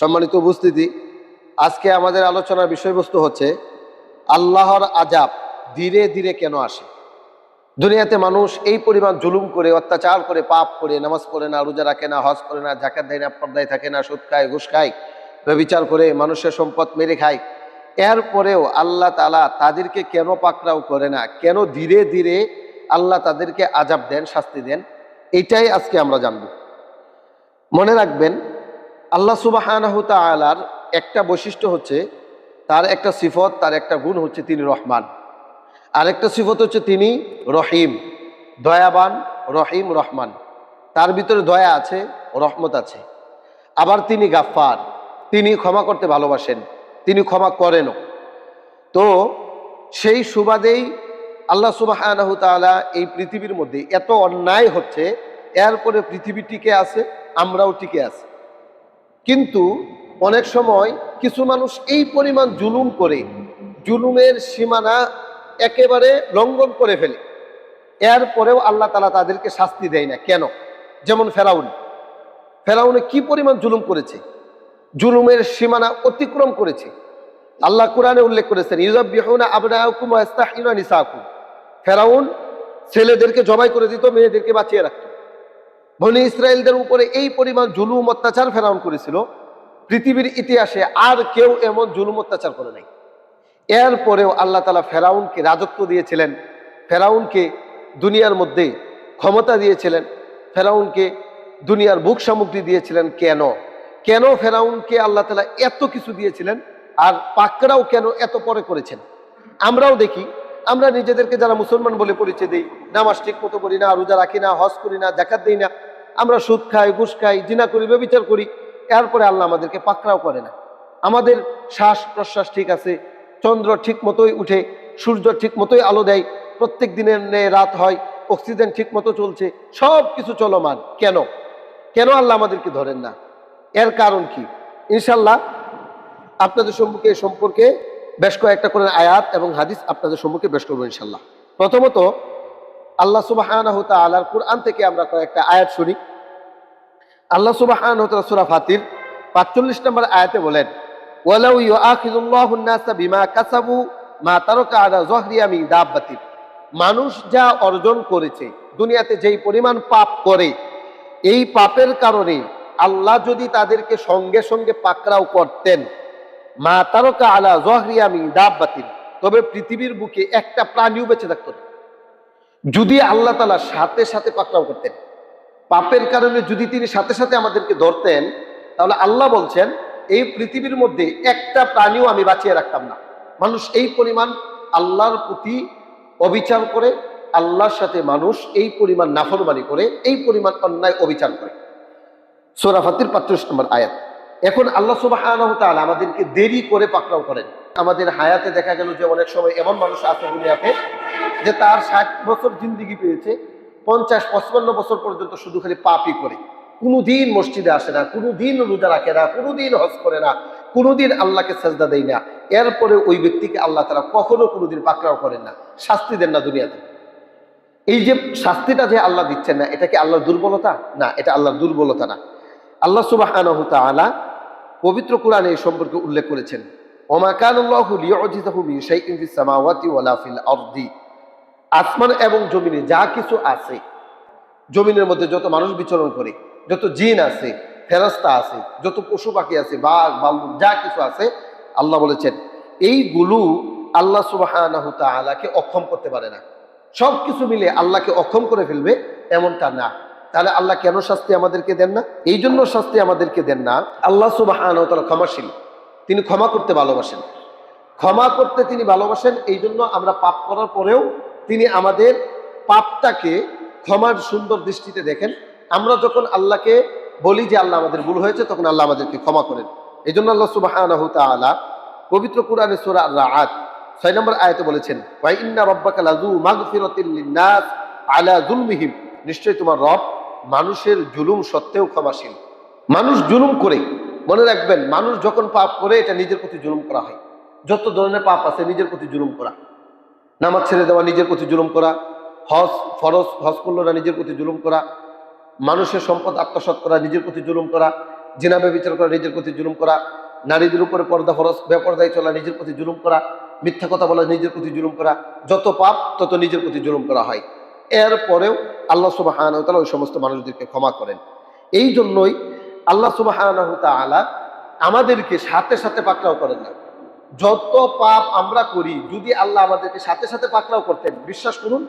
সম্মানিত উপস্থিতি, আজকে আমাদের আলোচনার বিষয়বস্তু হচ্ছে আল্লাহর আযাব ধীরে ধীরে কেন আসে। দুনিয়াতে মানুষ এই পরিমাণ জুলুম করে, অত্যাচার করে, পাপ করে, নামাজ পড়ে না, রোজা রাখে না, হজ করে না, যাকাত দেয় না, পর্দায় থাকে না, সুদ খায়, ঘুষ খায়, ব্যভিচার করে, মানুষের সম্পদ মেরে খায়। এরপরেও আল্লাহ তাআলা তাদেরকে কেন পাকড়াও করে না, কেন ধীরে ধীরে আল্লাহ তাদেরকে আযাব দেন, শাস্তি দেন, এটাই আজকে আমরা জানব। মনে রাখবেন, আল্লাহ সুবহানাহু তাআলার একটা বৈশিষ্ট্য হচ্ছে, তার একটা সিফত, তার একটা গুণ হচ্ছে তিনি রহমান। আরেকটা সিফত হচ্ছে তিনি রহিম, দয়াবান, রহিম, রহমান। তার ভিতরে দয়া আছে, রহমত আছে। আবার তিনি গাফফার, তিনি ক্ষমা করতে ভালোবাসেন, তিনি ক্ষমা করেনও। তো সেই সুবাদেই আল্লাহ সুবহানাহু তাআলা এই পৃথিবীর মধ্যে এত অন্যায় হচ্ছে, এরপরে পৃথিবী টিকে আছে, আমরাও টিকে আছি। কিন্তু অনেক সময় কিছু মানুষ এই পরিমাণ জুলুম করে, জুলুমের সীমানা একেবারে লঙ্ঘন করে ফেলে, এরপরেও আল্লাহ তাআলা তাদেরকে শাস্তি দেয় না। কেন? যেমন ফেরাউনে কি পরিমাণ জুলুম করেছে, জুলুমের সীমানা অতিক্রম করেছে। আল্লাহ কোরআনে উল্লেখ করেছেন, ইউযাববিহুনা আবনাআকুম ওয়া ইস্তাহয়ুনা নিসাআকুম। ফেরাউন ছেলেদেরকে জবাই করে দিত, মেয়েদেরকে বাঁচিয়ে রাখত। বনি ইসরায়েলদের উপরে এই পরিমাণ জুলুম অত্যাচার ফেরাউন করেছিল, পৃথিবীর ইতিহাসে আর কেউ এমন জুলুম অত্যাচার করে নাই। এরপরেও আল্লাহ তাআলা ফেরাউনকে রাজত্ব দিয়েছিলেন, ফেরাউনকে দুনিয়ার মধ্যে ক্ষমতা দিয়েছিলেন, ফেরাউনকে দুনিয়ার ভোগ সামগ্রী দিয়েছিলেন। কেন ফেরাউনকে আল্লাহ তাআলা এত কিছু দিয়েছিলেন, আর পাকড়াও কেন এত পরে করেছেন? আমরাও দেখি, আমরা নিজেদেরকে যারা মুসলমান বলে পরিচয় দিই, নামাজ ঠিক মতো করি না, রোজা রাখি না, হজ করি না, যাকাত দিই না, আমরা সুদ খাই, ঘুষ খাই, জিনা করি, ব্যভিচার করি। এরপরে আল্লাহ আমাদেরকে পাকড়াও করে না। আমাদের শ্বাস প্রশ্বাস ঠিক আছে, চন্দ্র ঠিক মতোই উঠে, সূর্য ঠিক মতোই আলো দেয়, প্রত্যেক দিনের রাত হয়, অক্সিজেন ঠিক মতো চলছে, সব কিছু চলমান। কেন আল্লাহ আমাদেরকে ধরেন না? এর কারণ কি? ইনশাল্লাহ আপনাদের সম্পর্কে বেশ কয়েকটা করে আয়াত এবং হাদিস আপনাদের সম্মুখে পেশ করবো ইনশাল্লাহ। প্রথমত, আল্লাহ সুবহানাহু তাআলার কুরআন থেকে আমরা কয়েকটা আয়াত শুনি। আল্লাহ সুবহানাহু ওয়া তাআলা সূরা ফাতির ৪৫ নম্বর আয়াতে বলেন, ওয়ালাউ ইউআখিযুল্লাহুন নাসা বিমা কাসাবু মা তারাকা আলা যহরিহা মিন দাব্বাতিন। মানুষ যা অর্জন করেছে, দুনিয়াতে যেই পরিমাণ পাপ করে, এই পাপের কারণে আল্লাহ যদি তাদেরকে সঙ্গে সঙ্গে পাকড়াও করতেন, মা তারাকা আলা যহরিহা মিন দাব্বাতিন, তবে পৃথিবীর বুকে একটা প্রাণীও বেঁচে থাকতো না। যদি আল্লাহ তাআলা সাথে সাথে পাকড়াও করতেন, পাপের কারণে যদি তিনি সাথে সাথে আমাদেরকে ধরতেন, তাহলে আল্লাহ বলছেন এই পৃথিবীর মধ্যে একটা প্রাণীও আমি বাঁচিয়ে রাখতাম না। মানুষ এই পরিমাণ আল্লাহর প্রতি অবিচার করে, আল্লাহর সাথে মানুষ এই পরিমাণ নাফরমানি করে, এই পরিমাণ অন্যায় অবিচার করে। সূরা ফাতির ৩৫ নম্বর আয়াত। এখন আল্লাহ সুবহানাহু ওয়া তাআলা আমাদেরকে দেরি করে পাকড়াও করেন। আমাদের হায়াতে দেখা গেল যে অনেক সময় এমন মানুষ আছে দুনিয়াতে, যে তার ৬০ বছর জিন্দেগি পেয়েছে, ৫০-৫৫ বছর পর্যন্ত শুধু খালি পাপই করে, কোনোদিন মসজিদে আসে না, কোনোদিন রোজা রাখে না, কোনোদিন হজ করে না, কোনোদিন আল্লাহকে সেজদা দেয় না। এরপরে ওই ব্যক্তিকে আল্লাহ তাআলা কখনো কোনোদিন পাকড়াও করেন না, শাস্তি দেন না দুনিয়াতে। এই যে শাস্তিটা যে আল্লাহ দিচ্ছেন না, এটা কি আল্লাহর দুর্বলতা? না, এটা আল্লাহর দুর্বলতা না। আল্লাহ সুবহানাহু তাআলা পবিত্র কোরআনে এই সম্পর্কে উল্লেখ করেছেন, ওমা কানাল্লাহু লিউজিজাহু মিন শাইইন ফিস সামাওয়াতি ওয়ালা ফিল আরদি। আসমান এবং জমিনে যা কিছু আছে, জমিনের মধ্যে যত মানুষ বিচরণ করে, যত জিন আছে, ফেরেশতা আছে, যত পশু পাখি আছে, বাঘ ভাল্লুক যা কিছু আছে, আল্লাহ বলেছেন এইগুলো আল্লাহ সুবহানাহু তাআলাকে অক্ষম করতে পারে না। সব কিছু মিলে আল্লাহকে অক্ষম করে ফেলবে এমনটা না। তাহলে আল্লাহ কেন শাস্তি আমাদেরকে দেন না? এই জন্য শাস্তি আমাদেরকে দেন না, আল্লাহ সুবহানাহু ওয়া তাআলা ক্ষমাশীল, তিনি ক্ষমা করতে ভালোবাসেন। ক্ষমা করতে তিনি ভালোবাসেন, এই জন্য আমরা পাপ করার পরেও তিনি আমাদের পাপটাকে ক্ষমার সুন্দর দৃষ্টিতে দেখেন। আমরা যখন আল্লাহকে বলি যে আল্লাহ আমাদের ভুল হয়েছে, তখন আল্লাহ আমাদেরকে ক্ষমা করেন। এই জন্য আল্লাহ সুবহানাহু তাআলা পবিত্র কোরআনে সূরা আর-রা'দ ৬ নম্বর আয়াতে বলেছেন, ওয়া ইন্না রাব্বাকা লাযু মাগফিরাতিল লিন-নাস আলা যুলমিহিম। নিশ্চয়ই তোমার রব মানুষের জুলুম সত্ত্বেও ক্ষমাশীল। মানুষ জুলুম করে, মনে রাখবেন, মানুষ যখন পাপ করে এটা নিজের প্রতি জুলুম করা হয়। যত ধরনের পাপ আছে, নিজের প্রতি জুলুম করা, নামাজ ছেড়ে দেওয়া নিজের প্রতি জুলুম করা, হজ করলো না নিজের প্রতি জুলুম করা, মানুষের সম্পদ আত্মসাৎ করা নিজের প্রতি জুলুম করা, জিনা ব্যভিচার করা, নিজের প্রতি জুলুম করা, নারীদের উপরে পর্দা ফরজ বেপর্দায় চলা, নিজের প্রতি জুলুম করা, মিথ্যা কথা বলা, নিজের প্রতি জুলুম করা, যত পাপ তত নিজের প্রতি জুলুম করা হয়। এরপরেও আল্লাহ সুবহানাহু ওয়া তাআলা ওই সমস্ত মানুষদেরকে ক্ষমা করেন। এই জন্যই আল্লাহ সুবহানাহু ওয়া তাআলা আমাদেরকে সাথে সাথে পাকড়াও করেন না। যত পাপ আমরা করি, যদি আল্লাহ আমাদেরকে সাথে সাথে পাকড়াও করতেন, বিশ্বাস করুন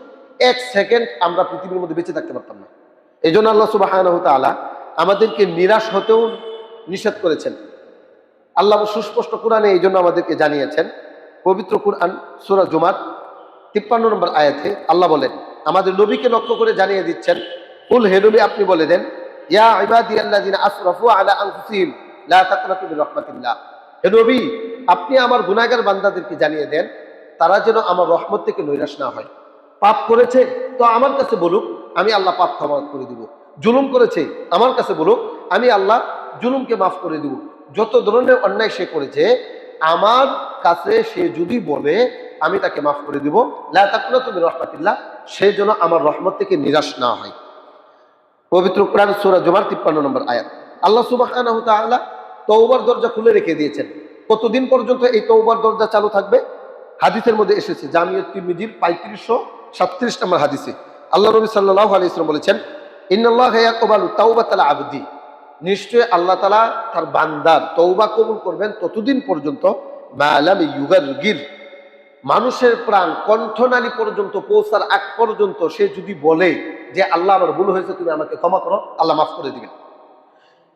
1 সেকেন্ড আমরা পৃথিবীর মধ্যে বেঁচে থাকতে পারতাম না। এই জন্য আল্লাহ সুবহানাহু ওয়া তাআলা আমাদেরকে নিরাশ হতেও নিষেধ করেছেন। আল্লাহ সুস্পষ্ট কোরআনে এই জন্য আমাদেরকে জানিয়েছেন। পবিত্র কোরআন সূরা জুমার 53 নম্বর আয়াতে আল্লাহ বলেন, আমাদের নবীকে লক্ষ্য করে জানিয়ে দিচ্ছেন, কুল হে নবী আপনি বলে দেন, ইয়া ইবাদিয়াল্লাযিনা আসরাফু আলা আনফুসিহিম লা তাকনাতু মির রাহমাতিল্লাহ। হে নবী আপনি আমার গুনাহগার বান্দাদেরকে জানিয়ে দেন, তারা যেন আমার রহমত থেকে নৈরাশ না হয়। পাপ করেছে তো আমার কাছে বলুক, আমি আল্লাহ পাপ ক্ষমা করে দিব। জুলুম করেছে আমার কাছে বলুক, আমি আল্লাহ জুলুমকে মাফ করে দিব। যত ধরনের অন্যায় সে করেছে আমার কাছে সে যদি বলে আমি তাকে মাফ করে দিব। লা তাকনাতু মির রাহমাতিল্লাহ, সে যেন আমার রহমত থেকে নিরাশ না হয়। পবিত্র কোরআন সূরা জুমার 53 নম্বর আয়াত। আল্লাহ সুবহানাহু ওয়া তাআলা তওবার দরজা খুলে রেখে দিয়েছেন। কতদিন পর্যন্ত এই তওবার দরজা চালু থাকবে? হাদিসের মধ্যে এসেছে, জামিউত তিরমিজির 3537 নম্বর হাদিসে আল্লাহ নবী সাল্লাল্লাহু আলাইহি ওয়াসাল্লাম বলেছেন, ইন্নাল্লাহা ইয়াকবালু তাওবাতাল আবদি, নিশ্চয় আল্লাহ তাআলা তার বান্দার তওবা কবুল করবেন ততদিন পর্যন্ত মা লাম ইউগারগির, মানুষের প্রাণ কণ্ঠনালী পর্যন্ত পৌঁছার আগ পর্যন্ত সে যদি বলে যে আল্লাহ আমার ভুল হয়েছে, তুমি আমাকে ক্ষমা করো, আল্লাহ মাফ করে দিবেন।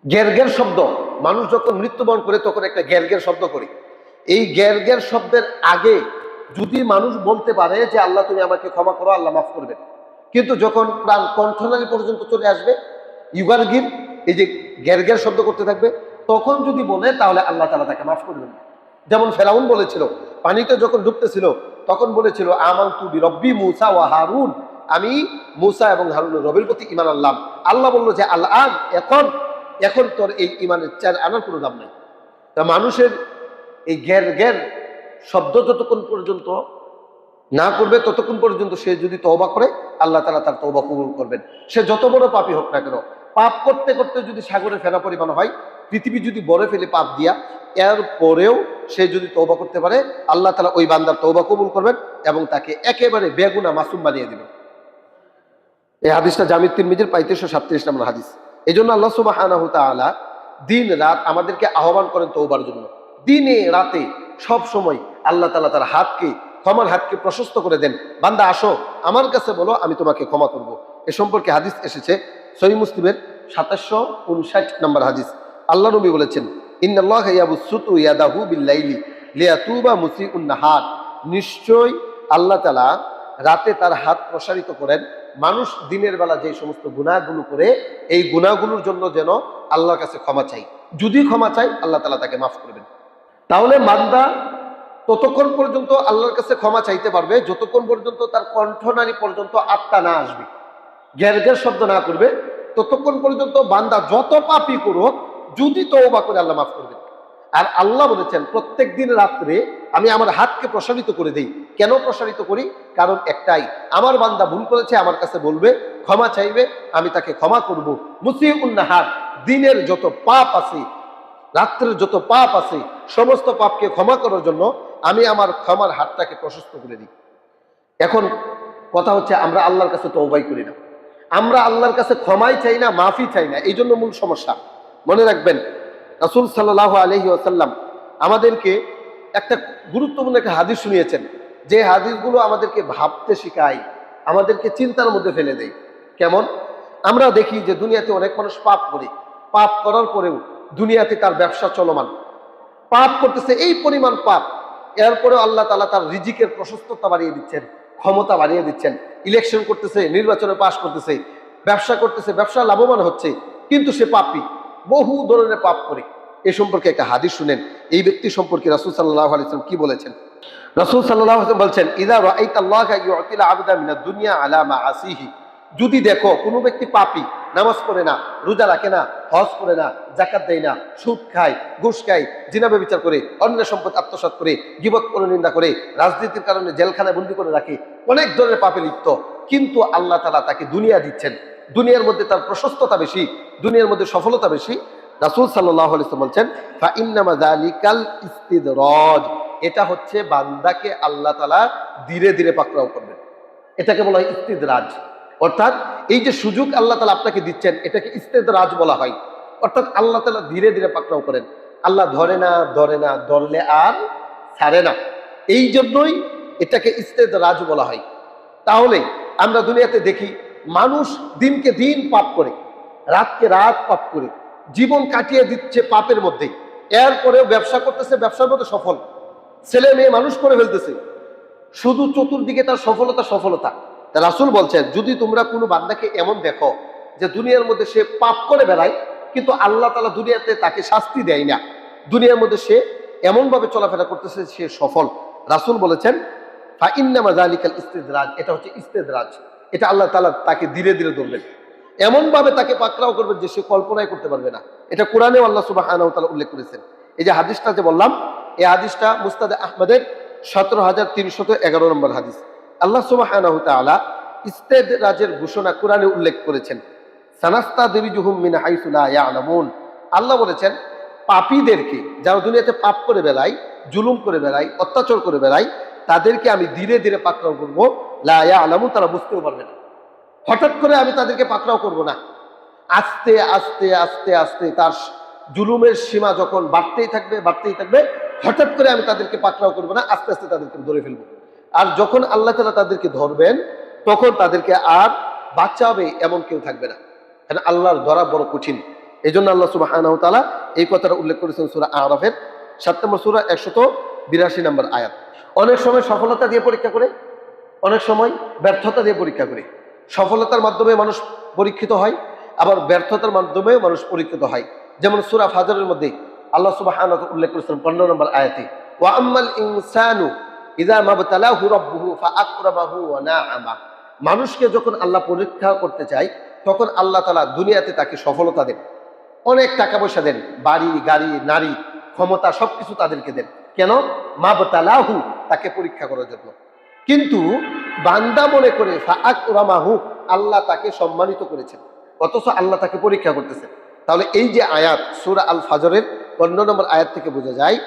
গ্যার শব্দ, মানুষ যখন মৃত্যুবরণ করে তখন একটা গ্যার শব্দ করে। এই গ্যার শব্দের আগে যদি মানুষ বলতে পারে যে আল্লাহ তুমি আমাকে ক্ষমা করো, আল্লাহ মাফ করবেন, কিন্তু যখন প্রাণ কণ্ঠনালী পর্যন্ত চলে আসবে, ইউগারগির এই যে গ্যার শব্দ করতে থাকবে, তখন যদি বলে তাহলে আল্লাহ তাআলা তাকে মাফ করবেন। যেমন ফেরাউন বলেছিল, পানিতে যখন ডুবতেছিল তখন বলেছিল, আমানতু বিরব্বি মূসা ওয়া হারুন, আমি মূসা এবং হারুনের রবের প্রতি ঈমান আনলাম। আল্লাহ বলল যে আল-আন, এখন তোর এই ঈমানের 4 আনার কোনো দাম নাই। তা মানুষের এই গ্যার শব্দ যতক্ষণ পর্যন্ত না করবে ততক্ষণ পর্যন্ত সে যদি তওবা করে আল্লাহ তাআলা তার তওবা কবুল করবেন। সে যত বড় পাপী হোক না কেন, পাপ করতে করতে যদি সাগরে ফেনা পরিমাণ হয়, পৃথিবী যদি বরে ফেলে পাপ দিয়া, এরপরেও সে যদি তওবা করতে পারে আল্লাহ তাআলা ওই বান্দার তওবা কবুল করবেন এবং তাকে একেবারে বেগুনাহ মাসুম বানিয়ে দিবেন। এই হাদিসটা জামিউত তিরমিজির 3537 নম্বর হাদিস। এই জন্য আল্লাহ সুবহানাহু ওয়া তাআলা দিন রাত আমাদেরকে আহ্বান করেন তওবার জন্য। দিনে রাতে সব সময় আল্লাহ তাআলা তার হাতকে, ক্ষমার হাতকে প্রশস্ত করে দেন। বান্দা আসো আমার কাছে বলো, আমি তোমাকে ক্ষমা করব। এ সম্পর্কে হাদিস এসেছে সহিহ মুসলিমের 2759 নম্বর হাদিস। আল্লাহ নবী বলেছেন, ইন্নাল্লাহা ইয়াবসুতু ইয়াদাহু বিল-লাইলি লিয়াতুবা মুসিউন নাহার, নিশ্চয় আল্লাহ তাআলা রাতে তার হাত প্রসারিত করেন মানুষ দিনের বেলা যে সমস্ত গুনাহগুলো করে এই গুনাহগুলোর জন্য যেন আল্লাহর কাছে ক্ষমা চাই। যদি ক্ষমা চাই আল্লাহ তাআলা তাকে মাফ করবেন। তাহলে বান্দা ততক্ষণ পর্যন্ত আল্লাহর কাছে ক্ষমা চাইতে পারবে যতক্ষণ পর্যন্ত তার কণ্ঠনালী পর্যন্ত আত্মা না আসবে, গ্যার শব্দ না করবে, ততক্ষণ পর্যন্ত বান্দা যত পাপই করুক যদি তওবা করে আল্লাহ মাফ করবেন। আর আল্লাহ বলেছেন প্রত্যেক দিন রাত্রে আমি আমার হাতকে প্রসারিত করে দেই। কেন প্রসারিত করি? কারণ একটাই, আমার বান্দা ভুল করেছে আমার কাছে বলবে, ক্ষমা চাইবে, আমি তাকে ক্ষমা করব। মুসিউন নাহার, দিনের যত পাপ আছে, রাত্রের যত পাপ আছে, সমস্ত পাপকে ক্ষমা করার জন্য আমি আমার ক্ষমার হাতটাকে প্রশস্ত করে দিই। এখন কথা হচ্ছে আমরা আল্লাহর কাছে তওবাই করি না, আমরা আল্লাহর কাছে ক্ষমাই চাই না, মাফি চাই না। এই জন্য মূল সমস্যা। মনে রাখবেন, রাসূল সাল্লাল্লাহু আলাইহি ওয়াসাল্লাম আমাদেরকে একটা গুরুত্বপূর্ণ একটা হাদিস শুনিয়েছেন, যে হাদিসগুলো আমাদেরকে ভাবতে শেখায়, আমাদেরকে চিন্তার মধ্যে ফেলে দেয়। কেমন? আমরা দেখি যে দুনিয়াতে অনেক মানুষ পাপ করে, পাপ করার পরেও দুনিয়াতে তার ব্যবসা চলমান, পাপ করতেছে এই পরিমাণ পাপ, এরপরেও আল্লাহ তাআলা তার রিজিকের প্রশস্ততা বাড়িয়ে দিচ্ছেন, ক্ষমতা বাড়িয়ে দিচ্ছেন, ইলেকশন করতেছে, নির্বাচনে পাশ করতেছে, ব্যবসা করতেছে, ব্যবসা লাভবান হচ্ছে, কিন্তু সে পাপী, বহু ধরনের পাপ করে। এ সম্পর্কে একটা হাদিস শুনেন, এই ব্যক্তি সম্পর্কে রাসূল সাল্লাল্লাহু আলাইহি ওয়াসাল্লাম কি বলেছেন। রাসূল সাল্লাল্লাহু আলাইহি ওয়াসাল্লাম বলছেন, ইযা রাআইতাল্লাহা ইউতিল আবদা মিনাদ দুনিয়া আলা মাআসিহি, যদি দেখো কোনো ব্যক্তি পাপী, নামাজ পড়ে না, রোজা রাখে না, হজ করে না, যাকাত দেয় না, সুদ খায়, ঘুষ খায়, জিনা ব্যভিচার করে, অন্যের সম্পদ আত্মসাৎ করে, গীবত করে, নিন্দা করে, রাজনীতির কারণে জেলখানায় বন্দী করে রাখে, অনেক ধরনের পাপে লিপ্ত, কিন্তু আল্লাহ তাআলা তাকে দুনিয়া দিচ্ছেন, দুনিয়ার মধ্যে তার প্রশস্ততা বেশি, দুনিয়ার মধ্যে সফলতা বেশি, রাসূল সাল্লাল্লাহু আলাইহি ওয়াসাল্লাম বলছেন ফা ইন্নামা যালিকাল ইস্তিদরাজ, এটা হচ্ছে বান্দাকে আল্লাহ তাআলা ধীরে ধীরে পাকড়াও করবেন। এটাকে বলা হয় ইস্তিদরাজ। অর্থাৎ এই যে সুযোগ আল্লাহ তাআলা আপনাকে দিচ্ছেন, এটাকে ইস্তিদরাজ বলা হয়। অর্থাৎ আল্লাহ তাআলা ধীরে ধীরে পাকড়াও করেন। আল্লাহ ধরে না, ধরলে আর ছাড়ে না। এই জন্যই এটাকে ইস্তেদরাজ বলা হয়। তাহলে আমরা দুনিয়াতে দেখি মানুষ দিনকে দিন পাপ করে, রাতকে রাত পাপ করে জীবন কাটিয়ে দিচ্ছে পাপের মধ্যে। এরপরেও ব্যবসা করতেছে, ব্যবসার মধ্যে সফল, ছেলে মেয়ে মানুষ করে ফেলতেছে, শুধু চতুর্দিকে তার সফলতা। রাসূল বলছেন যদি তোমরা কোনো বান্দাকে এমন দেখো যে দুনিয়ার মধ্যে সে পাপ করে বেড়ায়, কিন্তু আল্লাহ তাআলা দুনিয়াতে তাকে শাস্তি দেয় না, দুনিয়ার মধ্যে সে এমন ভাবে চলাফেরা করতেছে সে সফল, রাসূল বলেছেন ফা ইন্নামা যালিকাল ইস্তিদরাজ, এটা হচ্ছে ইস্তিদরাজ। এটা আল্লাহ তাআলা তাকে ধীরে ধীরে ধরবেন, এমন ভাবে তাকে পাকড়াও করবেন যে সে কল্পনাই করতে পারবে না। এটা কোরআনেও আল্লাহ সুবহানাহু ওয়া তাআলা উল্লেখ করেছেন। এই যে হাদিসটা যে বললাম, এই হাদিসটা মুসনাদে আহমদের 17311 নম্বর হাদিস। আল্লাহ সুবহানাহু ওয়া তাআলা ইস্তিদরাজের ঘোষণা কোরআনে উল্লেখ করেছেন। সানাস্তাদরিজুহুম মিন হাইসু লা ইয়ালামুন, আল্লাহ বলেছেন পাপীদেরকে, যারা দুনিয়াতে পাপ করে বেড়ায়, জুলুম করে বেড়ায়, অত্যাচার করে বেড়ায়, তাদেরকে আমি ধীরে ধীরে পাকড়াও করবো। লা ইয়ালামুন, তারা বুঝতেও পারবে না। হঠাৎ করে আমি তাদেরকে পাকড়াও করব না, আস্তে আস্তে আস্তে আস্তে তার জুলুমের সীমা যখন বাড়তেই থাকবে, হঠাৎ করে আমি তাদেরকে পাকড়াও করব না, আস্তে আস্তে তাদেরকে ধরে ফেলবো। আর যখন আল্লাহ তাআলা তাদেরকে ধরবেন, তখন তাদেরকে আর বাঁচাবে এমন কেউ থাকবে না। কারণ আল্লাহর ধরা বড় কঠিন। এই জন্য আল্লাহ সুবহানাহু ওয়া তাআলা এই কথাটা উল্লেখ করেছেন সূরা আরাফের 7 নম্বর সূরা 182 নম্বর আয়াত। অনেক সময় সফলতা দিয়ে পরীক্ষা করে, অনেক সময় ব্যর্থতা দিয়ে পরীক্ষা করে। সফলতার মাধ্যমে মানুষ পরীক্ষিত হয়, আবার ব্যর্থতার মাধ্যমেও মানুষ পরীক্ষিত হয়। যেমন সূরা ফাজরের মধ্যে আল্লাহ সুবহানাহু ওয়া তাআলা উল্লেখ করেছেন 15 নম্বর আয়াতে, ওয়া আম্মাল ইনসানু ইযা মাবতালাহু রাব্বুহু ফাআকরামাহু ওয়া নাআমা, মানুষকে যখন আল্লাহ পরীক্ষা করতে চায়, তখন আল্লাহ তাআলা দুনিয়াতে তাকে সফলতা দেন, অনেক টাকা পয়সা দেন, বাড়ি গাড়ি নারী ক্ষমতা সবকিছু তাদেরকে দেন। কেন? মাবতালাহু, তাকে পরীক্ষা করার জন্য। কিন্তু বান্দা মনে করে ফাআকরামাহু, আল্লাহ তাকে সম্মানিত করেছেন, অথচ আল্লাহ তাকে পরীক্ষা করতেছেন। তাহলে এই যে আয়াত সূরা আল ফাজরের 15 নম্বর আয়াত থেকে বোঝা যায়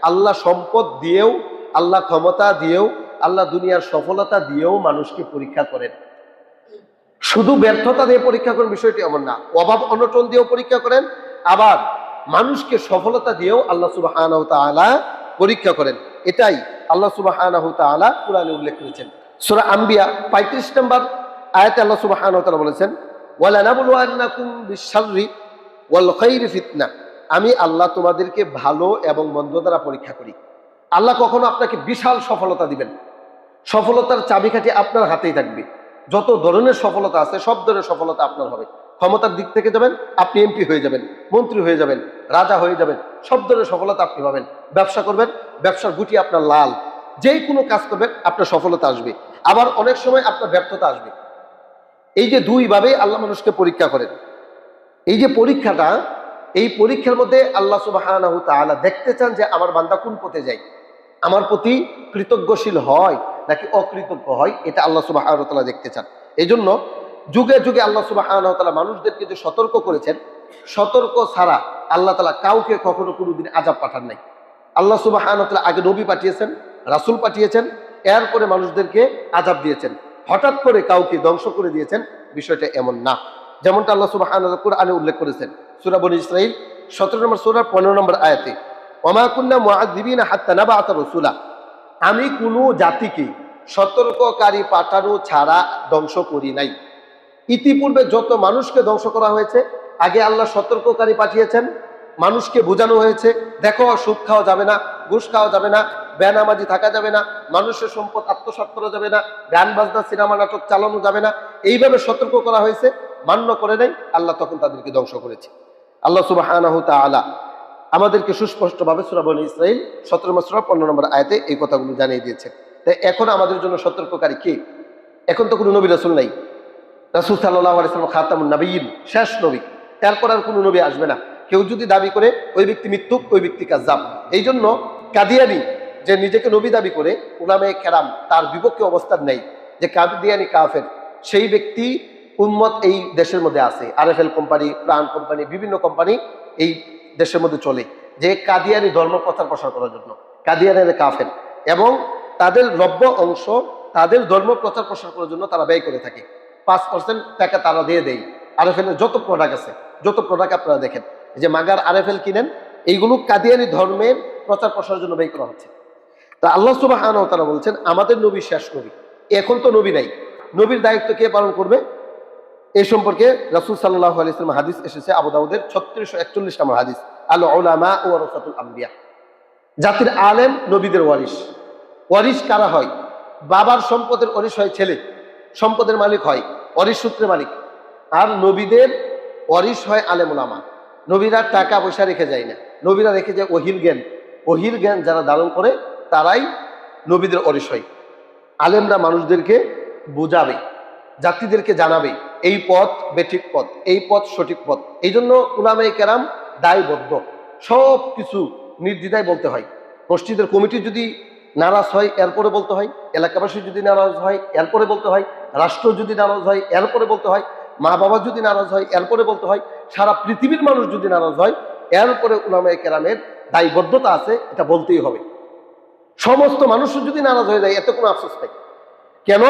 আল্লাহ সম্পদ দিয়েও, আল্লাহ ক্ষমতা দিয়েও, আল্লাহ দুনিয়ার সফলতা দিয়েও মানুষকে পরীক্ষা করেন। শুধু ব্যর্থতা দিয়ে পরীক্ষা করেন বিষয়টি এমন না, অভাব অনটন দিয়েও পরীক্ষা করেন, আবার মানুষকে সফলতা দিয়েও আল্লাহ সুবহানাহু ওয়া তাআলা পরীক্ষা করেন। এটাই আল্লাহ সুবহানাহু ওয়া তাআলা কুরআনে উল্লেখ করেছেন। সূরা আম্বিয়া 35 নম্বর আয়াতে আল্লাহ সুবহানাহু ওয়া তাআলা বলেছেন, ওয়ালা নাবলুওয়ান্নাকুম বিশ-শাররি ওয়াল খাইরি ফিতনা, আমি আল্লাহ তোমাদেরকে ভালো এবং মন্দ দ্বারা পরীক্ষা করি। আল্লাহ কখনো আপনাকে বিশাল সফলতা দিবেন, সফলতার চাবিকাঠি আপনার হাতেই থাকবে। যত ধরনের সফলতা আছে সব ধরনের সফলতা আপনার হবে। ক্ষমতার দিক থেকে যাবেন, আপনি এমপি হয়ে যাবেন, মন্ত্রী হয়ে যাবেন, রাজা হয়ে যাবেন, সব ধরনের সফলতা আপনি পাবেন। ব্যবসা করবেন, ব্যবসার গুটি আপনার লাল, যেই কোনো কাজ করবেন আপনার সফলতা আসবে, আবার অনেক সময় আপনার ব্যর্থতা আসবে। এই যে দুইভাবে আল্লাহ মানুষকে পরীক্ষা করেন। এই যে পরীক্ষাটা, এই পরীক্ষার মধ্যে আল্লাহ সুবহানাহু ওয়া তাআলা দেখতে চান যে আমার বান্দা কোন পথে যায়, আমার প্রতি কৃতজ্ঞশীল হয় নাকি অকৃতজ্ঞ হয়, এটা আল্লাহ সুবহানাহু ওয়া তাআলা দেখতে চান। এই জন্য যুগে যুগে আল্লাহ সুবহানাহু ওয়া তাআলা মানুষদেরকে যে সতর্ক করেছেন, সতর্ক ছাড়া আল্লাহ তাআলা কাউকে কখনো কোনোদিন আযাব পাঠান নাই। আল্লাহ সুবহানাহু ওয়া তাআলা আগে নবী পাঠিয়েছেন, রাসূল পাঠিয়েছেন, এরপরে মানুষদেরকে আযাব দিয়েছেন। হঠাৎ করে কাউকে ধ্বংস করে দিয়েছেন, বিষয়টা এমন না। যেমনটা আল্লাহ সুবহানাহু ওয়া তাআলা কুরআনে উল্লেখ করেছেন সূরা বনী ইসরাঈল 17 নম্বর সূরা 15 নম্বর আয়াতে, ওমা কুন্না মুআযযিবিনা হাত্তা নাবআতা রাসূলা, আমি কোনো জাতিকে সতর্ককারী পাঠানো ছাড়া ধ্বংস করি নাই। ইতিপূর্বে যত মানুষকে ধ্বংস করা হয়েছে, আগে আল্লাহ সতর্ককারী পাঠিয়েছেন, মানুষকে বোঝানো হয়েছে, দেখো সুদ খাওয়া যাবে না, ঘুষ খাওয়া যাবে না, বেনামাজি থাকা যাবে না, মানুষের সম্পদ আত্মসাৎ করা যাবে না, গান বাজনা সিনেমা নাটক চালানো যাবে না, এইভাবে সতর্ক করা হয়েছে। মান্য করে নাই, আল্লাহ তখন তাদেরকে ধ্বংস করেছে। আল্লাহ সুবহানাহু ওয়া তাআলা আমাদেরকে সুস্পষ্টভাবে সূরা বনী ইসরাঈল 17 নম্বর সূরা 15 নম্বর আয়াতে এই কথাগুলো জানিয়ে দিয়েছে। তাই এখন আমাদের জন্য সতর্ককারী কে? এখন তো কোনো নবী রাসূল নাই। রাসূল সাল্লাল্লাহু আলাইহি ওয়াসাল্লাম খাতামুন নবিয়্যিন, শেষ নবী, তারপর আর কোনো নবী আসবে না। কেউ যদি দাবি করে ওই ব্যক্তি মিথ্যুক, ওই ব্যক্তি কাযযাব। এই জন্য কাদিয়ানি যে নিজেকে নবী দাবি করে, উলামায়ে কেরাম তার বিপক্ষে অবস্থান নেই যে কাদিয়ানি কাফের, সেই ব্যক্তি উম্মত এই দেশের মধ্যে আছে। RFL কোম্পানি, প্রাণ কোম্পানি, বিভিন্ন কোম্পানি এই দেশের মধ্যে চলে, যে কাদিয়ানি ধর্ম প্রচার প্রসার করার জন্য। কাদিয়ানিরা কাফের, এবং তাদের দ্রব্য অংশ তাদের ধর্ম প্রচার প্রসার করার জন্য তারা ব্যয় করে থাকে। 5% টাকা তারা দিয়ে দেয়। RFL এর যত প্রোডাক্ট আছে, যত প্রোডাক্ট আপনারা দেখেন, যে মাগার RFL কিনেন, এইগুলো কাদিয়ানি ধর্মের প্রচার প্রসারের জন্য ব্যয় করা হচ্ছে। তা আল্লাহ সুবহানাহু ওয়া তাআলা বলছেন, আমাদের নবী শেষ নবী, এখন তো নবী নাই, নবীর দায়িত্ব কে পালন করবে? এই সম্পর্কে রাসূল সাল্লাল্লাহু আলাইহি ওয়াসাল্লাম হাদিস এসেছে, আবু দাউদের 3641 নম্বর হাদিস, আল উলামা ওয়ারাসাতুল আমবিয়া। জাতির আলেম নবীদের ওয়ারিস। ওয়ারিস কারা হয়? বাবার সম্পদের ওয়ারিস হয় ছেলে, সম্পদের মালিক হয়, ওয়ারিস সূত্রে মালিক। আর নবীদের ওয়ারিস হয় আলেম উলামা। নবীরা টাকা পয়সা রেখে যায় না, নবীরা রেখে যায় ওহির জ্ঞান। ওহির জ্ঞান যারা ধারণ করে তারাই নবীদের ওয়ারিস হয়। আলেমরা মানুষদেরকে বোঝাবে, জাতিদেরকে জানাবে এই পথ বেঠিক পথ, এই পথ সঠিক পথ। এই জন্য উলামায়ে কেরাম দায়বদ্ধ, সব কিছু নির্দ্বিধায় বলতে হয়। মসজিদের কমিটি যদি নারাজ হয় এরপরে বলতে হয়, এলাকাবাসী যদি নারাজ হয় এরপরে বলতে হয়, রাষ্ট্র যদি নারাজ হয় এরপরে বলতে হয়, মা বাবা যদি নারাজ হয় এরপরে বলতে হয়, সারা পৃথিবীর মানুষ যদি নারাজ হয় এরপরে উলামায়ে কেরামের দায়বদ্ধতা আছে, এটা বলতেই হবে। সমস্ত মানুষ যদি নারাজ হয়ে যায় এতে কোনো আফসোস নেই। কেন?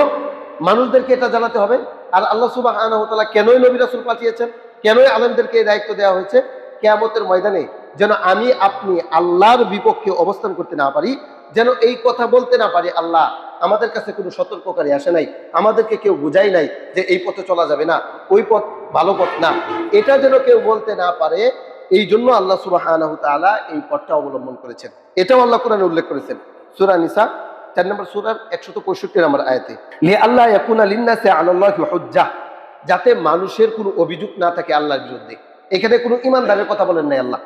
মানুষদেরকে এটা জানাতে হবে। আর আল্লাহ সুবহানাহু ওয়া তাআলা কেনই নবী রাসূল পাঠিয়েছেন, কেনই আলেমদেরকে এই দায়িত্ব দেওয়া হয়েছে? কিয়ামতের ময়দানে যেন আমি আপনি আল্লাহর বিপক্ষে অবস্থান করতে না পারি, যেন এই কথা বলতে না পারি, আল্লাহ আমাদের কাছে কোনো সতর্ককারী আসে নাই, আমাদেরকে কেউ বুঝাই নাই যে এই পথে চলা যাবে না, ওই পথ ভালো পথ না, এটা যেন কেউ বলতে না পারে। এই জন্য আল্লাহ সুবহানাহু ওয়া তাআলা এই পথটা অবলম্বন করেছেন। এটাও আল্লাহ কোরআনে উল্লেখ করেছেন, সূরা নিসা 4 নম্বর সূরার 165 নম্বর আয়াতে, লি আল্লাহ ইয়াকুনা লিন্নাসি আলাল্লাহি হুজ্জাহ, যাতে মানুষের কোনো অভিযোগ না থাকে আল্লাহর বিরুদ্ধে। এখানে কোনো ইমানদারের কথা বলেন নাই, আল্লাহ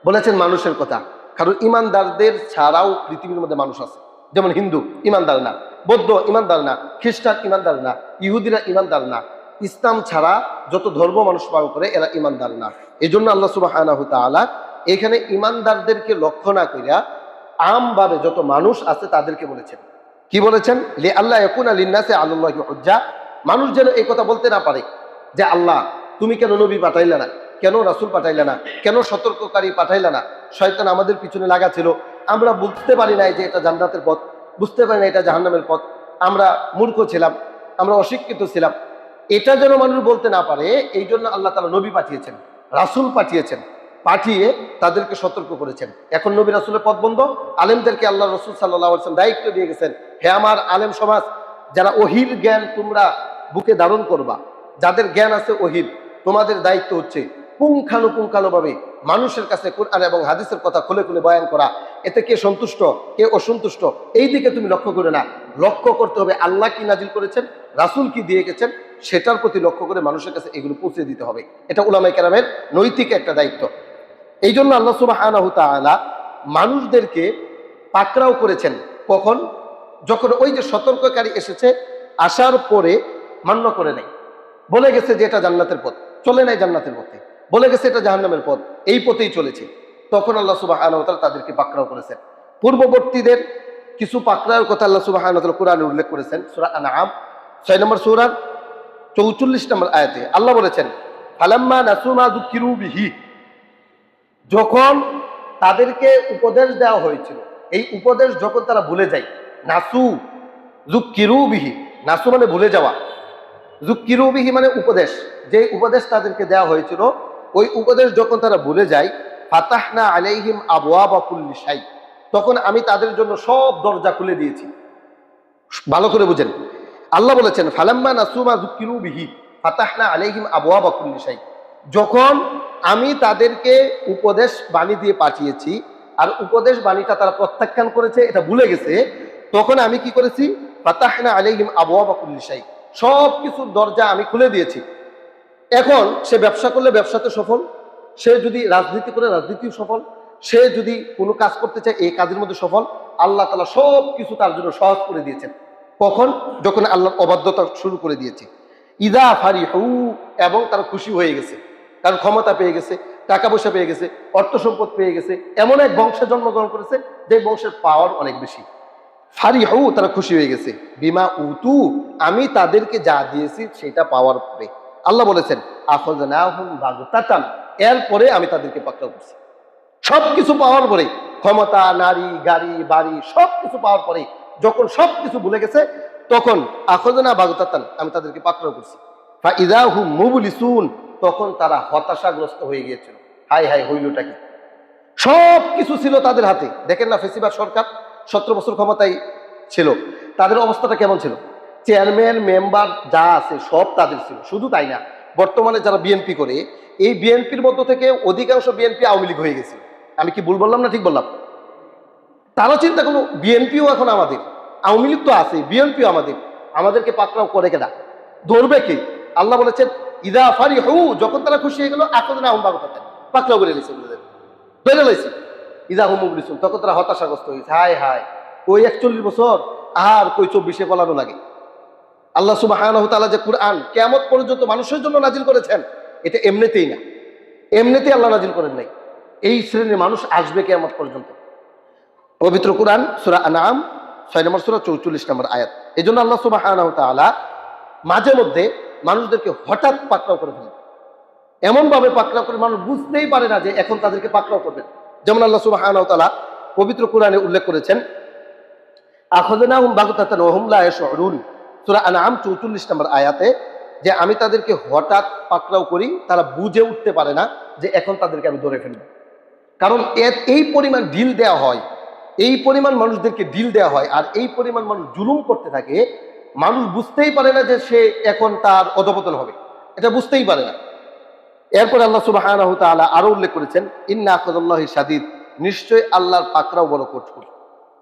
বলেছেন মানুষের কথা। কারণ ইমানদারদের ছাড়াও পৃথিবীর মধ্যে মানুষ আছে, যেমন হিন্দু ইমানদার না, বৌদ্ধ ইমানদার না, খ্রিস্টান ইমানদার না, ইহুদিরা ইমানদার না। ইসলাম ছাড়া যত ধর্ম মানুষ পালন করে এরা ইমানদার না। এই জন্য আল্লাহ সুবহানাহু ওয়া তাআলা এখানে ইমানদারদেরকে লক্ষ্য না কইরা আমভাবে যত মানুষ আছে তাদেরকে বলেছেন। কি বলেছেন? লি আল্লাহ ইয়াকুনা লিন্নাসি আলাল্লাহি হুজ্জাহ, মানুষ যেন এই কথা বলতে না পারে যে আল্লাহ তুমি কেন নবী পাঠাইলে না, কেন রাসূল পাঠাইলে না, কেন সতর্ককারী পাঠাইলে না। শয়তান আমাদের পিছনে লাগা ছিল, আমরা বুঝতে পারি নাই যে এটা জান্নাতের পথ, বুঝতে পারি না এটা জাহান্নামের পথ, আমরা মূর্খ ছিলাম, আমরা অশিক্ষিত ছিলাম। এটা যেন মানুষ বলতে না পারে, এই জন্য আল্লাহ তাআলা নবী পাঠিয়েছেন, রাসূল পাঠিয়েছেন, পাঠিয়ে তাদেরকে সতর্ক করেছেন। এখন নবী রাসূলের পথ বন্ধ, আলেমদেরকে আল্লাহ রাসূল সাল্লাল্লাহু আলাইহি ওয়াসাল্লাম দায়িত্ব দিয়ে গেছেন, হে আমার আলেম সমাজ, যারা ওহির জ্ঞান তোমরা বুকে ধারণ করবা, যাদের জ্ঞান আছে ওহির, তোমাদের দায়িত্ব হচ্ছে পুঙ্খানুপুঙ্খানুভাবে মানুষের কাছে কুরআন এবং হাদিসের কথা খুলে খুলে বয়ান করা। এতে কে সন্তুষ্ট কে অসন্তুষ্ট এই দিকে তুমি লক্ষ্য করে না, লক্ষ্য করতে হবে আল্লাহ কি নাজিল করেছেন, রাসূল কি দিয়ে গেছেন, সেটার প্রতি লক্ষ্য করে মানুষের কাছে এগুলো পৌঁছে দিতে হবে। এটা উলামায়ে কেরামের নৈতিক একটা দায়িত্ব। এই জন্য আল্লাহ সুবহানাহু ওয়া তাআলা মানুষদেরকে পাকড়াও করেছেন। কখন? যখন ওই যে সতর্ককারী এসেছে, আসার পরে মান্য করে নাই, বলে গেছে যে এটা জান্নাতের পথ, চলে নাই জান্নাতের পথে, বলে গেছে এটা জাহান্নামের পথ, এই পথেই চলেছে, তখন আল্লাহ সুবহানাহু ওয়া তাআলা তাদেরকে পাকড়াও করেছেন। পূর্ববর্তীদের কিছু পাকড়াওর কথা আল্লাহ সুবহানাহু ওয়া তাআলা কোরআনে উল্লেখ করেছেন, সূরা আনআম 6 নম্বর সূরার 44 নম্বর আয়াতে আল্লাহ বলেছেন, ফালাম্মা নাসু মা যুকিরু বিহি, যখন তাদেরকে উপদেশ দেওয়া হয়েছিল, এই উপদেশ যখন তারা ভুলে যায়, নাসু যুকিরু বিহি, নাসু মানে ভুলে যাওয়া, যুকিরু বিহি মানে উপদেশ, যে উপদেশ তাদেরকে দেওয়া হয়েছিল ওই উপদেশ যখন তারা ভুলে যায়, ফাতাহনা আলাইহিম আবওয়াবা কুল্লি শাই, তখন আমি তাদের জন্য সব দরজা খুলে দিয়েছি। ভালো করে বুঝেন, আল্লাহ বলেছেন ফালাম্মা নাসু মা যুকিরু বিহি ফাতাহনা আলাইহিম আবওয়াবা কুল্লি শাই, যখন আমি তাদেরকে উপদেশ বাণী দিয়ে পাঠিয়েছি আর উপদেশ বাণীটা তারা প্রত্যাখ্যান করেছে, এটা ভুলে গেছে, তখন আমি কি করেছি, ফাতাহনা আলাইহিম আবওয়াবা কুল্লি শাই, সব কিছুর দরজা আমি খুলে দিয়েছি। এখন সে ব্যবসা করলে ব্যবসাতে সফল, সে যদি রাজনীতি করে রাজনীতিও সফল, সে যদি কোনো কাজ করতে চায় এই কাজের মধ্যে সফল। আল্লাহ তাআলা সব কিছু তার জন্য সহজ করে দিয়েছেন। কখন? যখন আল্লাহর অবাধ্যতা শুরু করে দিয়েছে। ইদা ফারিহু, এবং তারা খুশি হয়ে গেছে, কারণ ক্ষমতা পেয়ে গেছে, টাকা পয়সা পেয়ে গেছে, অর্থ সম্পদ পেয়ে গেছে, এমন এক বংশে জন্মগ্রহণ করেছে যে বংশের পাওয়ার অনেক বেশি। ফারিহু, তারা খুশি হয়ে গেছে, বিমা উতু, আমি তাদেরকে যা দিয়েছি সেটা পাওয়ার পরে। আল্লাহ বলেছেন আখাযনাহুম বাগতাতান, এরপরে আমি তাদেরকে পাকড়াও করছি। সবকিছু পাওয়ার পরে, ক্ষমতা, নারী, গাড়ি, বাড়ি, সবকিছু পাওয়ার পরে যখন সবকিছু ভুলে গেছে, তখন আখাযনা বাগতাতান, আমি তাদেরকে পাকড়াও করছি। ফাইযা হুম মুবলিসুন, তখন তারা হতাশাগ্রস্ত হয়ে গিয়েছিল। হায় হায়, হইলটা কি? সব কিছু ছিল তাদের হাতে। দেখেন না, ফেসিবাদ সরকার 17 বছর ক্ষমতায় ছিল, তাদের অবস্থাটা কেমন ছিল? চেয়ারম্যান, মেম্বার যা আছে সব তাদের ছিল। শুধু তাই না, বর্তমানে যারা বিএনপি করে, এই বিএনপির মধ্য থেকে অধিকাংশ বিএনপি আওয়ামী লীগ হয়ে গেছে। আমি কি ভুল বললাম না ঠিক বললাম? তারা চিন্তা করলো বিএনপিও এখন আমাদের, আওয়ামী লীগ তো আছে, বিএনপিও আমাদের, আমাদেরকে পাকড়াও করে কেনা, ধরবে কে? আল্লাহ বলেছেন ইদা ফারিহু, যখন তারা খুশি হয়ে গেল, আখাযনাহুম বাগতাতান, পাকড়াও করে নিয়েছে, ধরে লাইছে। ইদা হুম মুবলিসুন, তখন তারা হতাশাগ্রস্ত হয়েছে। হায় হায়, ওই 41 বছর আর কই 24-এ পলানো লাগে। আল্লাহ সুবহানাহু ওয়া তাআলা যে কুরআন কিয়ামত পর্যন্ত মানুষের জন্য নাজিল করেছেন, এটা এমনিতেই না, এমনিতেই আল্লাহ নাজিল করেন নাই। এই শ্রেণীর মানুষ আসবে কিয়ামত পর্যন্ত। পবিত্র কুরআন সূরা আনআম 6 নম্বর সূরা 44 নম্বর আয়াত। এজন্য আল্লাহ সুবহানাহু ওয়া তাআলা মাঝে মধ্যে মানুষদেরকে হঠাৎ পাকড়াও করে ফেলেন, এমন ভাবে পাকড়াও করে মানুষ বুঝতেই পারে না যে এখন তাদেরকে পাকড়াও করবেন। যেমন আল্লাহ সুবহানাহু ওয়া তাআলা পবিত্র কুরআনে উল্লেখ করেছেন আখাযনাহুম বাগতাতান ওয়া হুম লা ইয়াশউরুন, সূরা আনআম 44 নম্বর আয়াতে, যে আমি তাদেরকে হঠাৎ পাকড়াও করি, তারা বুঝে উঠতে পারে না যে এখন তাদেরকে আমি ধরে ফেলব। কারণ এই পরিমাণ ডিল দেওয়া হয়, এই পরিমাণ মানুষদেরকে ডিল দেওয়া হয়, আর এই পরিমাণ মানুষ জুলুম করতে থাকে, মানুষ বুঝতেই পারে না যে সে এখন তার অধপতন হবে, এটা বুঝতেই পারে না। এরপর আল্লাহ সুবহানাহু ওয়া তাআলা আরো উল্লেখ করেছেন ইন্না আখাযাল্লাহি শাদীদ, নিশ্চয় আল্লাহর পাকড়াও বড় কঠোর,